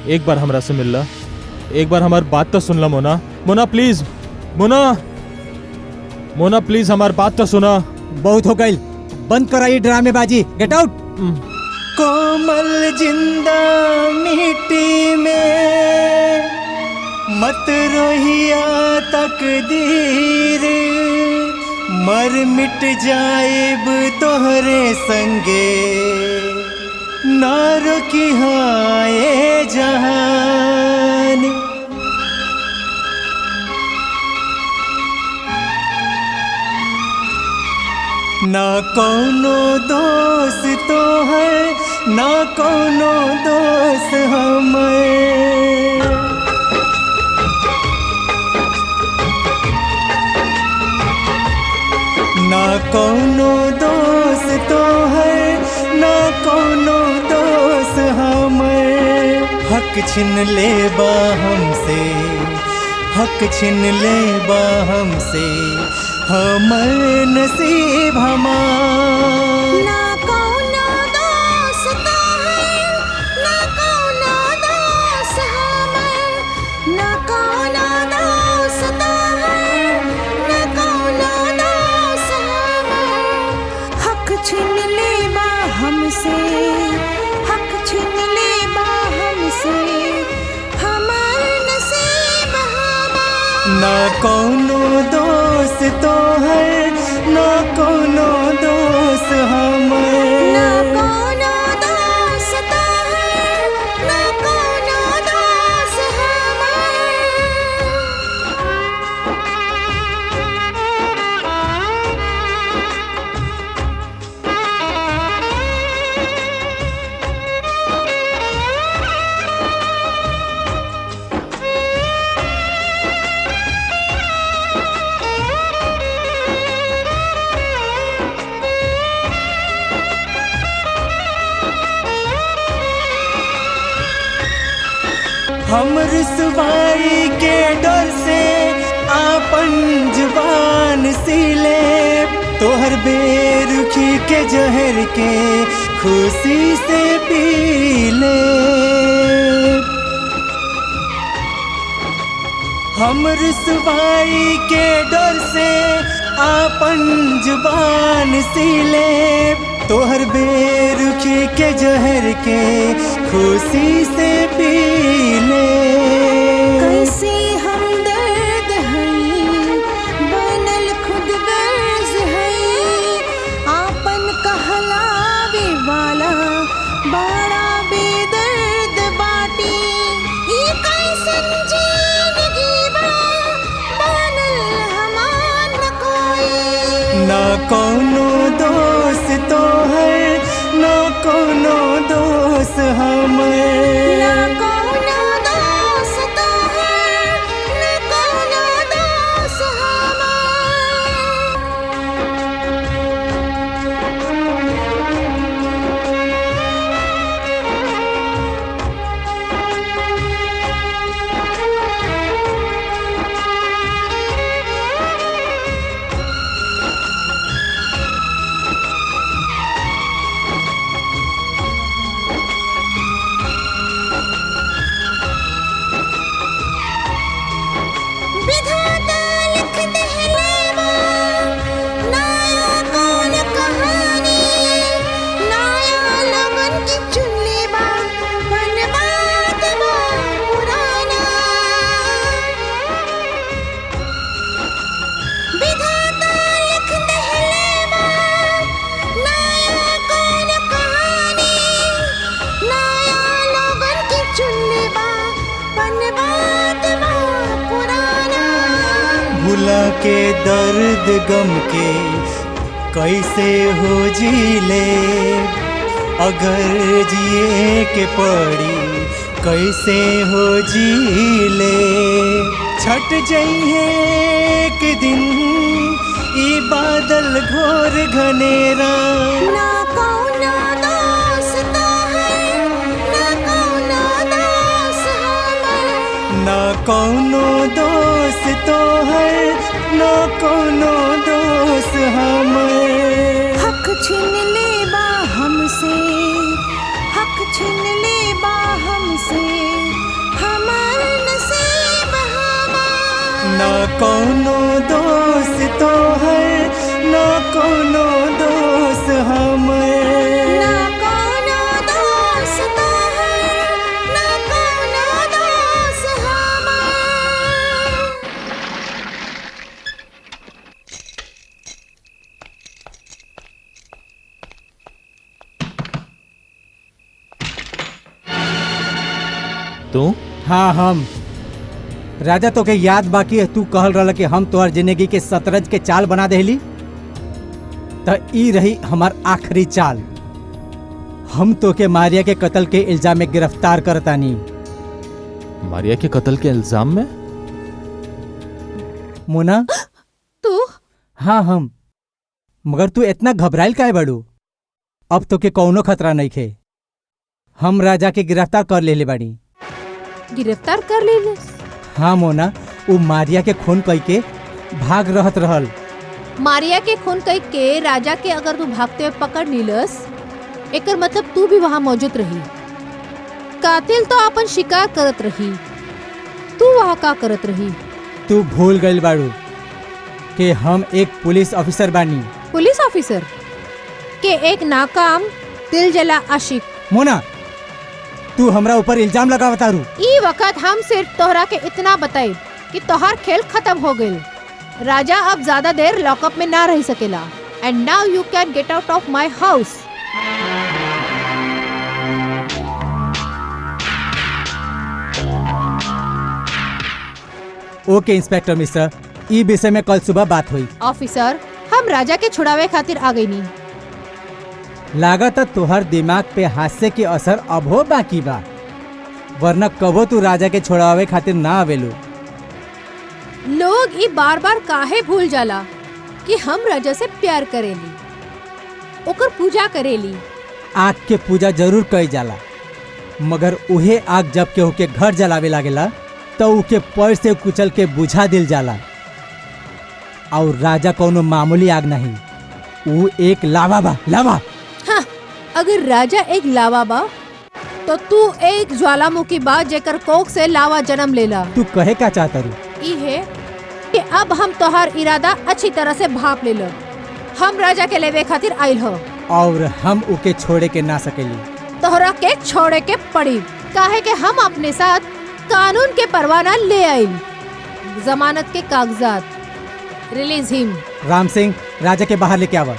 एक बार हमरा से मिल ला, एक बार हमार बात तो सुन ला मोना। मोना प्लीज, मोना, मोना प्लीज हमार बात तो सुना। बहुत हो गई, बंद करा ये ड्रामेबाजी। Get out. कोमल जिंदा मिट्टी में मत रोहिया तकदीर, मर मिट जाएब तोहरे संगे, ना रोकी हाँ ये जहान। ना कोनो दोष तो है ना कोनो दोष हमें। ना कोनो दोष तो है ना कोनो दोष हमें। हक छिन ले बा हमसे हक छिन ले बा हमसे हमर नसीब हमार। ना कोनो दोष तो है ना कोनो दोष हमें। ना कोनो दोष तो है ना कोनो दोष हमें। हक छिन ले बा हमसे हक छिन ले बा हमसे हमार नसीब हमार। ना कोनो दोष तो है ना कोनो दोष हमें। ना कोनो दोष तो है ना कोनो दोष हम रुसवाई के डर से आपन जुबान सिले। तोहर बेरुखी के जहर के खुशी से पी ले। हम रुसवाई के डर से आपन जुबान सिले। तोहर बेरुखी के जहर के खुशी से पी ले। कैसे हम दर्द हई बनल खुद गर्ज हई। आपन कहलावे वाला बड़ा बेदर्द बाटी। ई कैसन जिंदगी बा बनल हमार न कोई। ना कोनो दोष तो है ना कोनो दोष हमें। ना कोनो दोष तो है ना कोनो दोष हमार। विधाता लिख देहलेवा नया कौन कहानी। नया लगन की चुनले बा बनबात बा पुराना। विधाता लिख देहलेवा नया कौन कहानी। नया लगन की चुनले बा बनबात बा पुराना। भुला के दर्द गम के कैसे हो जी ले। अगर जिए के पड़ी कैसे हो जी ले। छट जइहे एक दिन ई बादल घोर घनेरा। ना कोनो दोष तो है ना कोनो दोष हमें। ना कोनो दोष तो है ना कोनो दोष हमें। हक छिन ले बा हमसे हक छिन ले बा हमसे हमार नसीब हमार। ना कोनो दोष तो है ना कोनो दोष हमें। ना कोनो दोष तो है ना कोनो दोष हमार। तू हाँ हम राजा तो के याद बाकी है तू कहल रहा कि हम तोहर जिंदगी के शतरंज के चाल बना देली। त ई रही हमार आखिरी चाल। हम तो के मारिया के कत्ल के इल्जाम में गिरफ्तार करतानी। मारिया के कत्ल के इल्जाम में? मोना, तू हाँ हम। मगर तू इतना घबराइल काहे बड़ू? अब तो के कौनो खतरा नहीं खे। हम राजा के गिरफ्तार कर लेले बाड़ी। गिरफ्तार कर ले? हाँ मोना, वो मारिया के खून कई के भाग रहत रहल। मारिया के खून कई के राजा के अगर तू भागते हुए पकड़ लीलस, एकर मतलब तू भी वहाँ मौजूद रही। कातिल तो अपन शिकार करत रही, तू वहाँ का करत रही? तू भूल गइल बाड़ू कि हम एक पुलिस ऑफिसर बानी। पुलिस ऑफिसर के एक नाकाम दिल जला आशिक। मोना, तू हमरा ऊपर इल्जाम लगावतारू। ई वक्त हम सिर्फ तोहरा के इतना बताई कि तोहार खेल खत्म हो गइल। राजा अब ज्यादा देर लॉकअप में ना रह सकेला। And now you can get out of my house. Okay inspector Mishra, ई विषय में कल सुबह बात हुई। ऑफिसर, हम राजा के छुड़ावे खातिर आ गई नी। लागत तोहर दिमाग पे हास्य के असर अब हो बाकी बा, वरना कबो तू राजा के छोड़ावे खातिर ना आवेलू। लोग ई बार बार काहे भूल जाला कि हम राजा से प्यार करेली, ओकर पूजा करेली। आग के पूजा जरूर कई जाला, मगर उहे आग जब केहू के घर जलावे लागेला तो उके पैर से कुचल के बुझा दिल जाला। और राजा कौनो मामूली आग नहीं, वो एक लावा बा, लावा। हाँ, अगर राजा एक लावा बा तो तू एक ज्वालामुखी बा जेकर कोख से लावा जन्म लेला। तू कहे का चाहता रू? ई है कि अब हम तोहार इरादा अच्छी तरह से भाप ले लो। हम राजा के लेवे खातिर आइल हो और हम उके छोड़े के ना सकेली। तोहरा के छोड़े के पड़ी, काहे कि हम अपने साथ कानून के परवाना ले आइल। जमानत के कागजात। रिलीज हिम। राम सिंह, राजा के बाहर लेके आवा।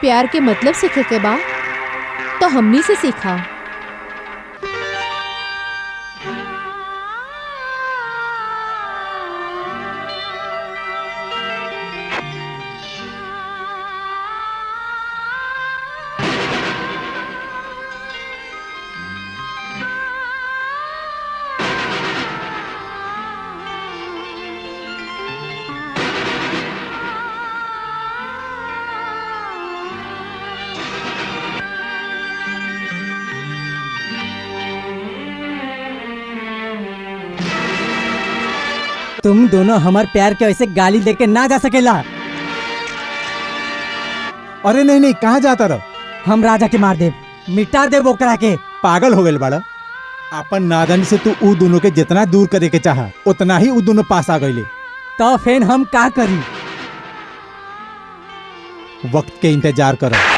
प्यार के मतलब सीखे के बा तो हमनी से सीखा। तुम दोनों हमार प्यार के ऐसे गाली देके ना जा सकेला। अरे नहीं नहीं, कहाँ जाता रह? हम राजा के मार देव, मिटा देव ओकरा के। पागल हो गए बड़ा। अपन नादानी से तू उ दोनों के जितना दूर करे के चाहा उतना ही उ दोनों पास आ गईले। तो फिर हम का करी? वक्त के इंतजार करो।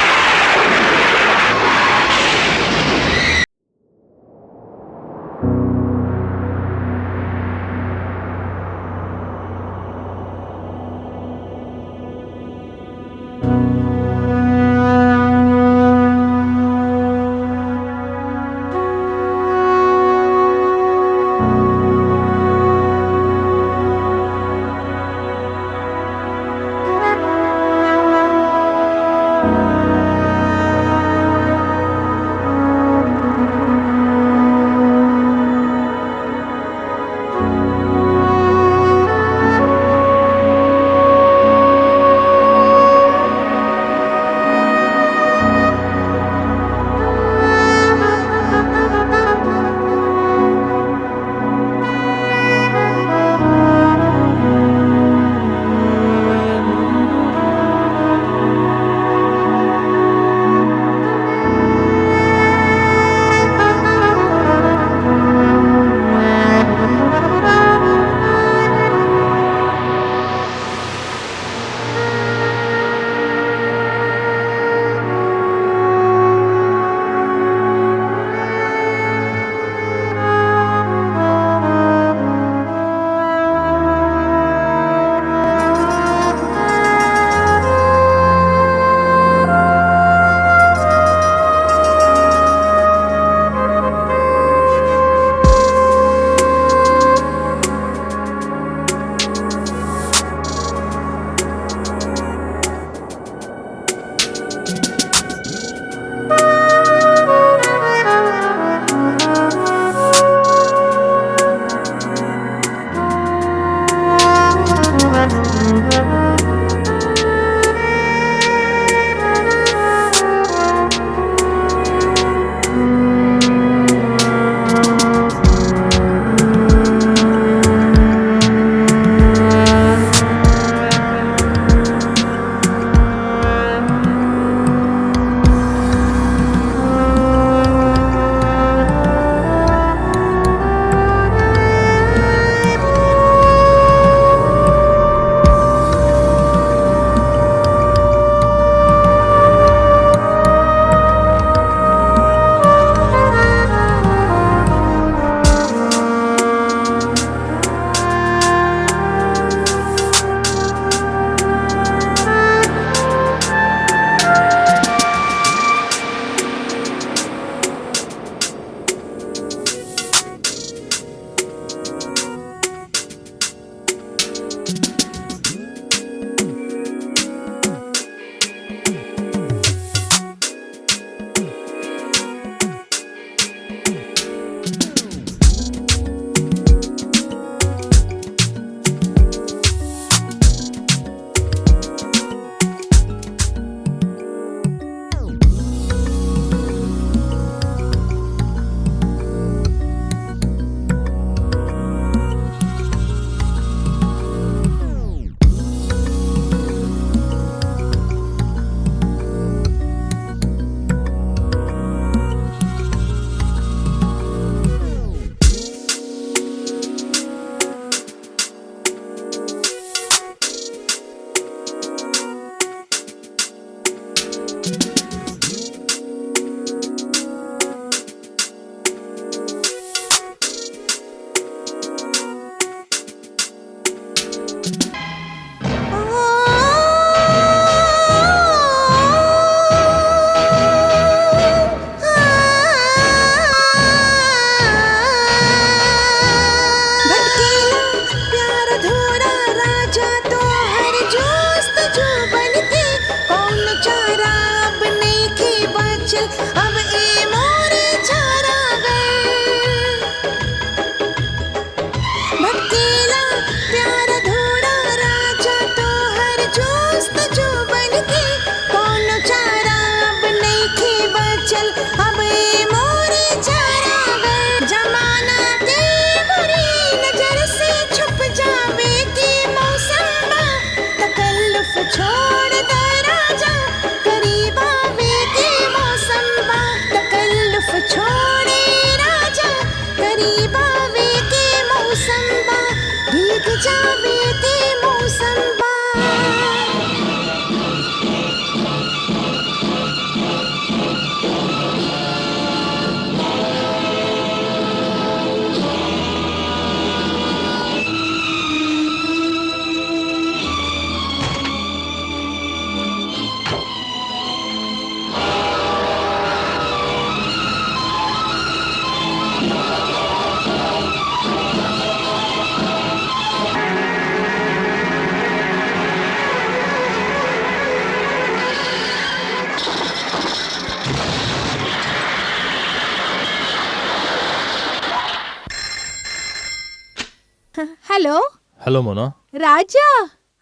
Hello Mona. Raja,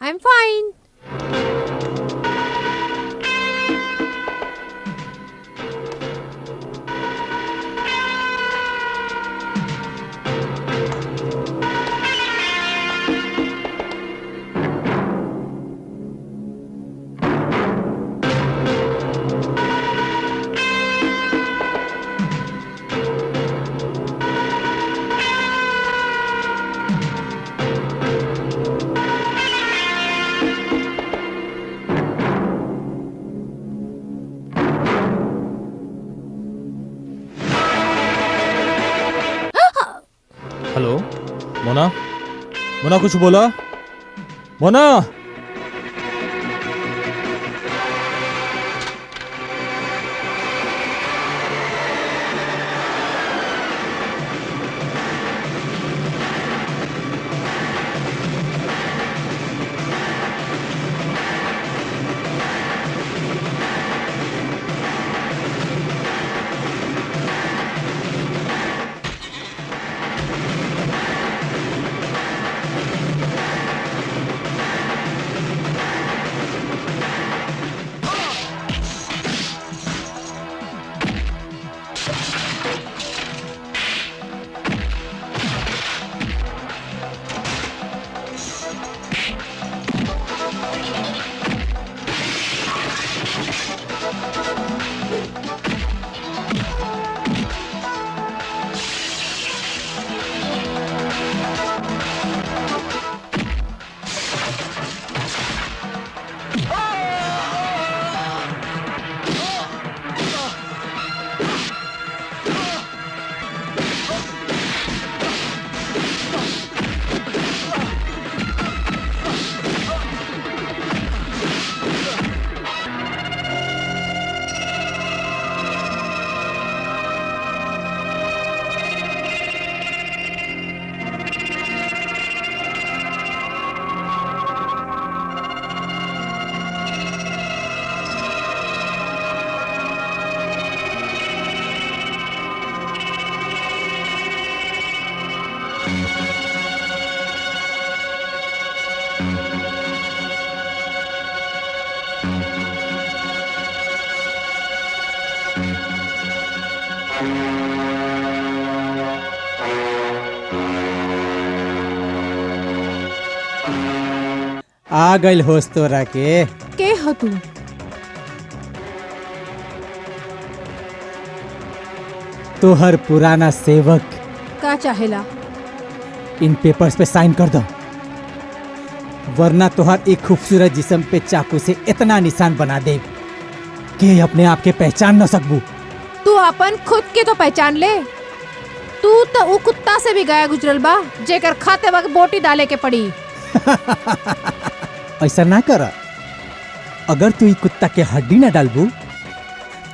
I am fine. Hello Mona. Mona कुछ बोला? मोना। आ गइल होश तोरा के हो तू? तोहर पुराना सेवक। का चाहेला? इन पेपर्स पे साइन कर दो, वरना तोहर एक खूबसूरत जिस्म पे चाकू से इतना निशान बना दे कि अपने आप के पहचान न सकबू। तू अपन खुद के तो पहचान ले। तू तो उ कुत्ता से भी गया गुजरल बा जेकर खाते वक्त बोटी डाले के पड़ी। ऐसा ना कर। अगर तू ई कुत्ता के हड्डी न डालबू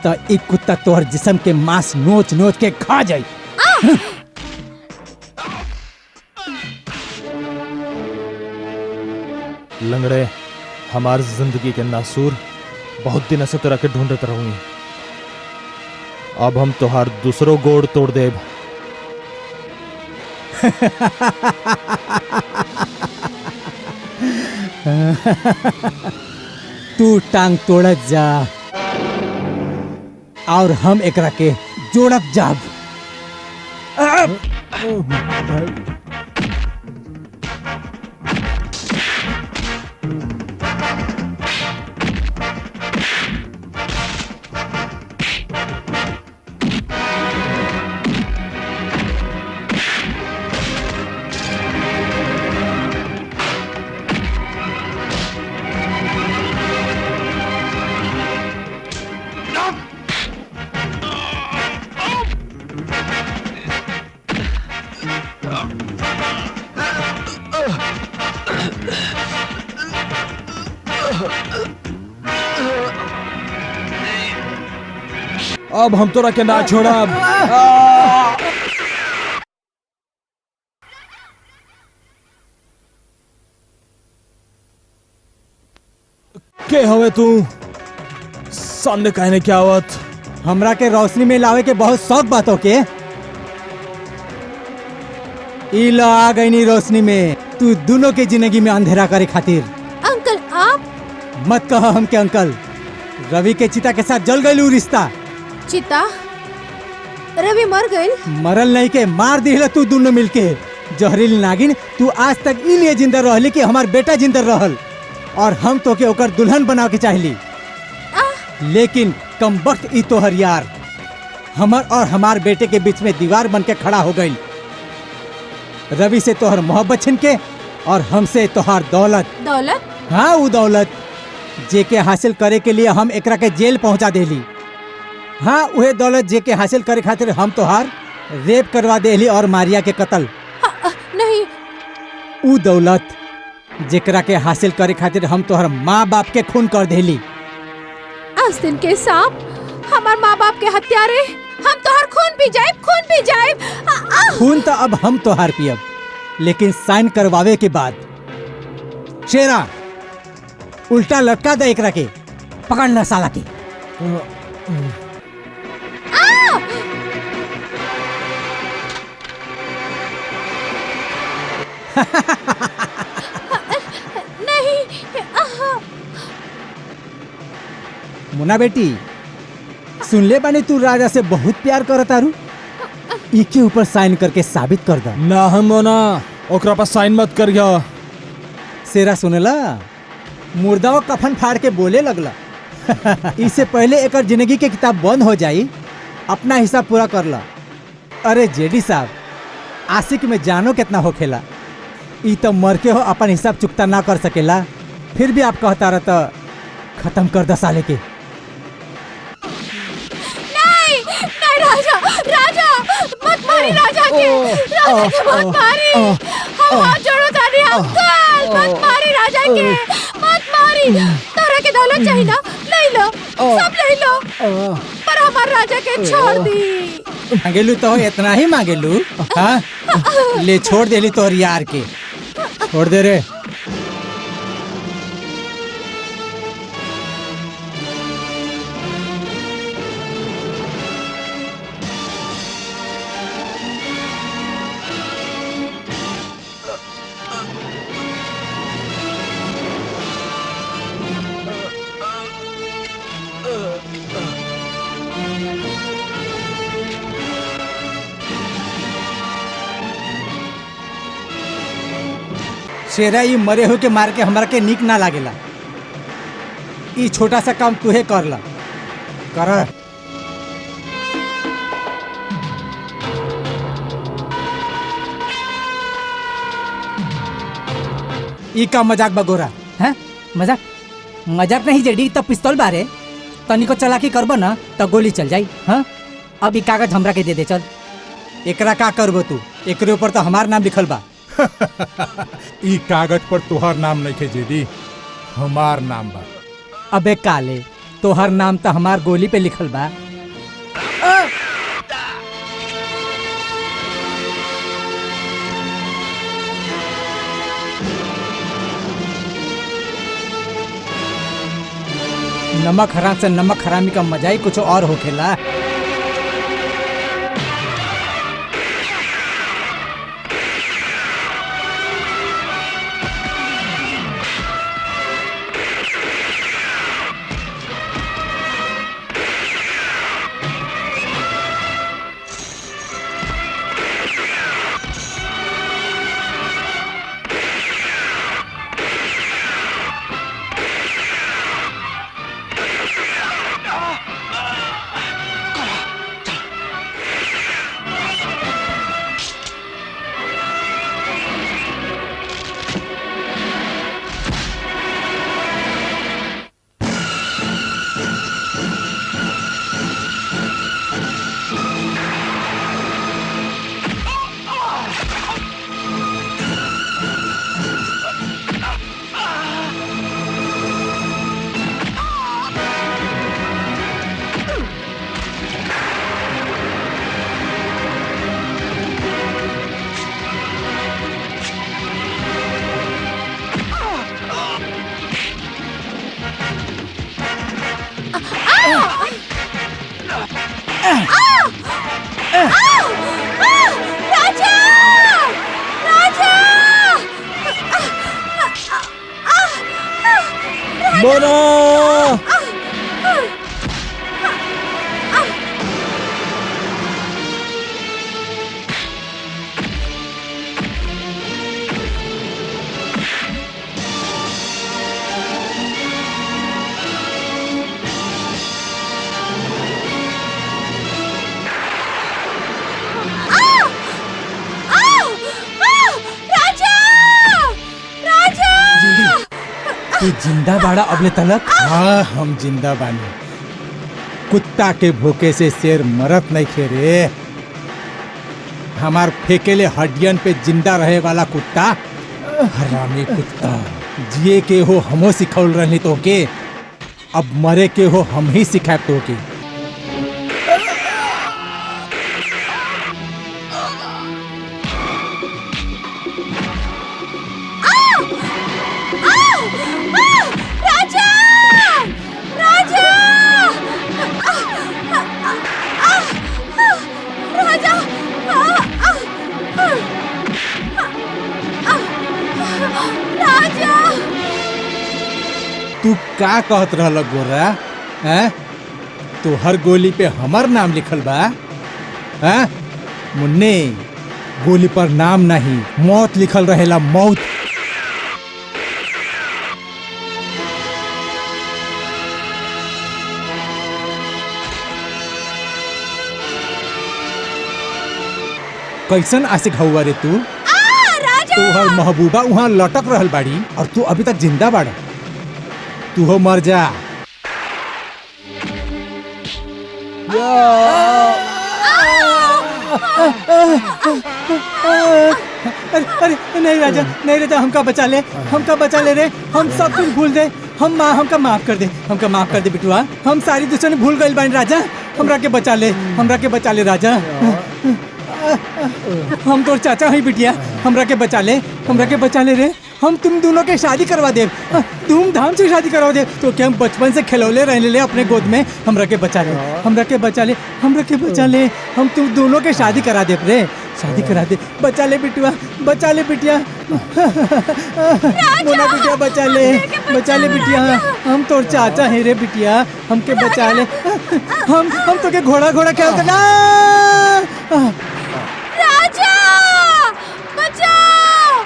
तो एक कुत्ता तोहर जिस्म के मांस नोच नोच के खा जाई। लंगड़े, हमार जिंदगी के नासूर बहुत दिन से तोरा के ढूंढत रहूंगी। अब हम तोहार दूसरो गोड़ तोड़ देब। तू टांग तोड़त जा और हम एकरा के जोड़त जाब। अब हम तोरा के ना छोड़ब। के हवे तू? सामने कहने क्या आवत? हमरा के रोशनी में लावे के बहुत शौक बातों के। ई ला आ गई नी रोशनी में। तू दोनों के जिंदगी में अंधेरा करे खातिर। अंकल आप मत कहो हमके अंकल। रवि के चिता के साथ जल गई रिश्ता। चिता रवि मर गई। मरल नहीं के मार दिल तू दोनों मिलके। जहरीली नागिन, तू आज तक ई लिए जिंदा रहली कि हमार बेटा जिंदा रहल और हम तो के ओकर दुल्हन बना के चाहली। लेकिन कम वक्त ई तोहर यार हमर और हमार बेटे के बीच में दीवार बन के खड़ा हो गई। रवि से तोहर मोहब्बत छिन के और हमसे तोहार दौलत। दौलत? हाँ, वो दौलत जेके हासिल करे के लिए हम एकरा के जेल पहुंचा देली। हाँ, वह दौलत जेके हासिल करे खातिर हम तोहार रेप करवा देली और मारिया के कत्ल। नहीं। ऊ दौलत जेकरा के हासिल करे खातिर हम तोहर माँ बाप के खून कर देली। आस्तीन के सांप, हमार माँ बाप के हत्यारे, हम तोहर खून पी जाए, खून पी जाए। खून तो अब हम तोहार पियब, लेकिन साइन करवावे के बाद। शेरा उल्टा लटका दे एकरा के। पकड़ ला साला के। नहीं। मुन्ना बेटी, सुन ले बानी तू राजा से बहुत प्यार करत आरू। इके ऊपर साइन करके साबित कर दा। ना हम मोना ओकरा पर साइन मत करिया। शेरा सुनला, मुर्दाओं कफन फाड़ के बोले लगला। इससे पहले एकर जिंदगी के किताब बंद हो जाई, अपना हिस्सा पूरा कर ला। अरे जेडी साहब, आशिक में जानो कितना होखेला। ई तो मर के हो अपन हिसाब चुकता ना कर सकेला, फिर भी आप कहता रहता खत्म कर दा साले के। नहीं, नहीं राजा, राजा मत मारी राजा के, राजा के मत मारी। हम हाथ जोड़ो तानी अंकल, मत मारी राजा के, मत मारी। तोरा के दौलत चाहिए ना, ले लो, सब ले लो, पर हमार राजा के छोड़ दी। मांगेलू तो इतना ही मांगेलू? हाँ, ले छोड़ देली तोहर यार के। छोड़ दे रे। शेरा ई मरे हो के मार के हमरा के नीक ना लागेला। ई छोटा सा काम तुहे कर ला। कर। ई का मजाक बगोरा? हैं? मजाक? मजाक नहीं जेडी, तो पिस्तौल बारे। तनिको चलाकी करबो ना तो गोली चल जाई। हाँ, अब ई कागज हमरा के दे दे चल। एकरा का करबो तू? एकरे ऊपर तो हमार नाम लिखल बा। ई कागज पर तोहर नाम नहीं खे जेडी, हमार नाम बा। अबे काले, तोहर नाम तो हमार गोली पे लिखल बा। नमक हराम से नमक हरामी का मजा ही कुछ और होखेला। मोना तू जिंदा बाड़ा अबले तलक? हाँ हम जिंदा बानी। कुत्ता के भूखे से शेर मरत नहीं खे रे। हमार फेकेले हड्डियन पे जिंदा रहे वाला कुत्ता, हरामी कुत्ता। जिए के हो हमो सिखौल रहनी तो के, अब मरे के हो हम ही सिखाए तो के। तू का कहत रहल गोरा? हैं? तो हर गोली पे हमार नाम लिखल बा? हैं? मुन्ने, गोली पर नाम नहीं, मौत लिखल रहेला, मौत। कैसन आशिक हवा रे तू? तू हर महबूबा वहाँ लटक रहल बाड़ी और तू अभी तक जिंदा बाड़ा। तू हो मर जा। अरे नहीं राजा, नहीं राजा, हमका बचा ले, हमका बचा ले रे। हम सब कुछ भूल दे, हमका माफ कर दे, हमका माफ कर दे बिटुआ। हम सारी दुश्मनी भूल गइल बानी राजा। हमरा के बचा ले, हमरा के बचा ले राजा। हम तोर चाचा ही बिटिया, हमरा के बचा ले, हमरा के बचा ले रे। हम तुम दोनों के शादी करवा दे, धूमधाम से शादी करवा दे। तो क्या हम बचपन से खिलौले रहने ले अपने गोद में? हमरा के बचा ले, हमरा के बचा ले, हमरा के बचा ले। हम तुम दोनों के शादी करा दे रे, शादी करा दे। बचा ले बिटिया, बचा ले बिटिया। मोना बिटिया बचा ले, बचा ले बिटिया। हम तोर चाचा है रे बिटिया, हमके बचा ले। हम तो के घोड़ा घोड़ा खेल करना। राजा बचाओ!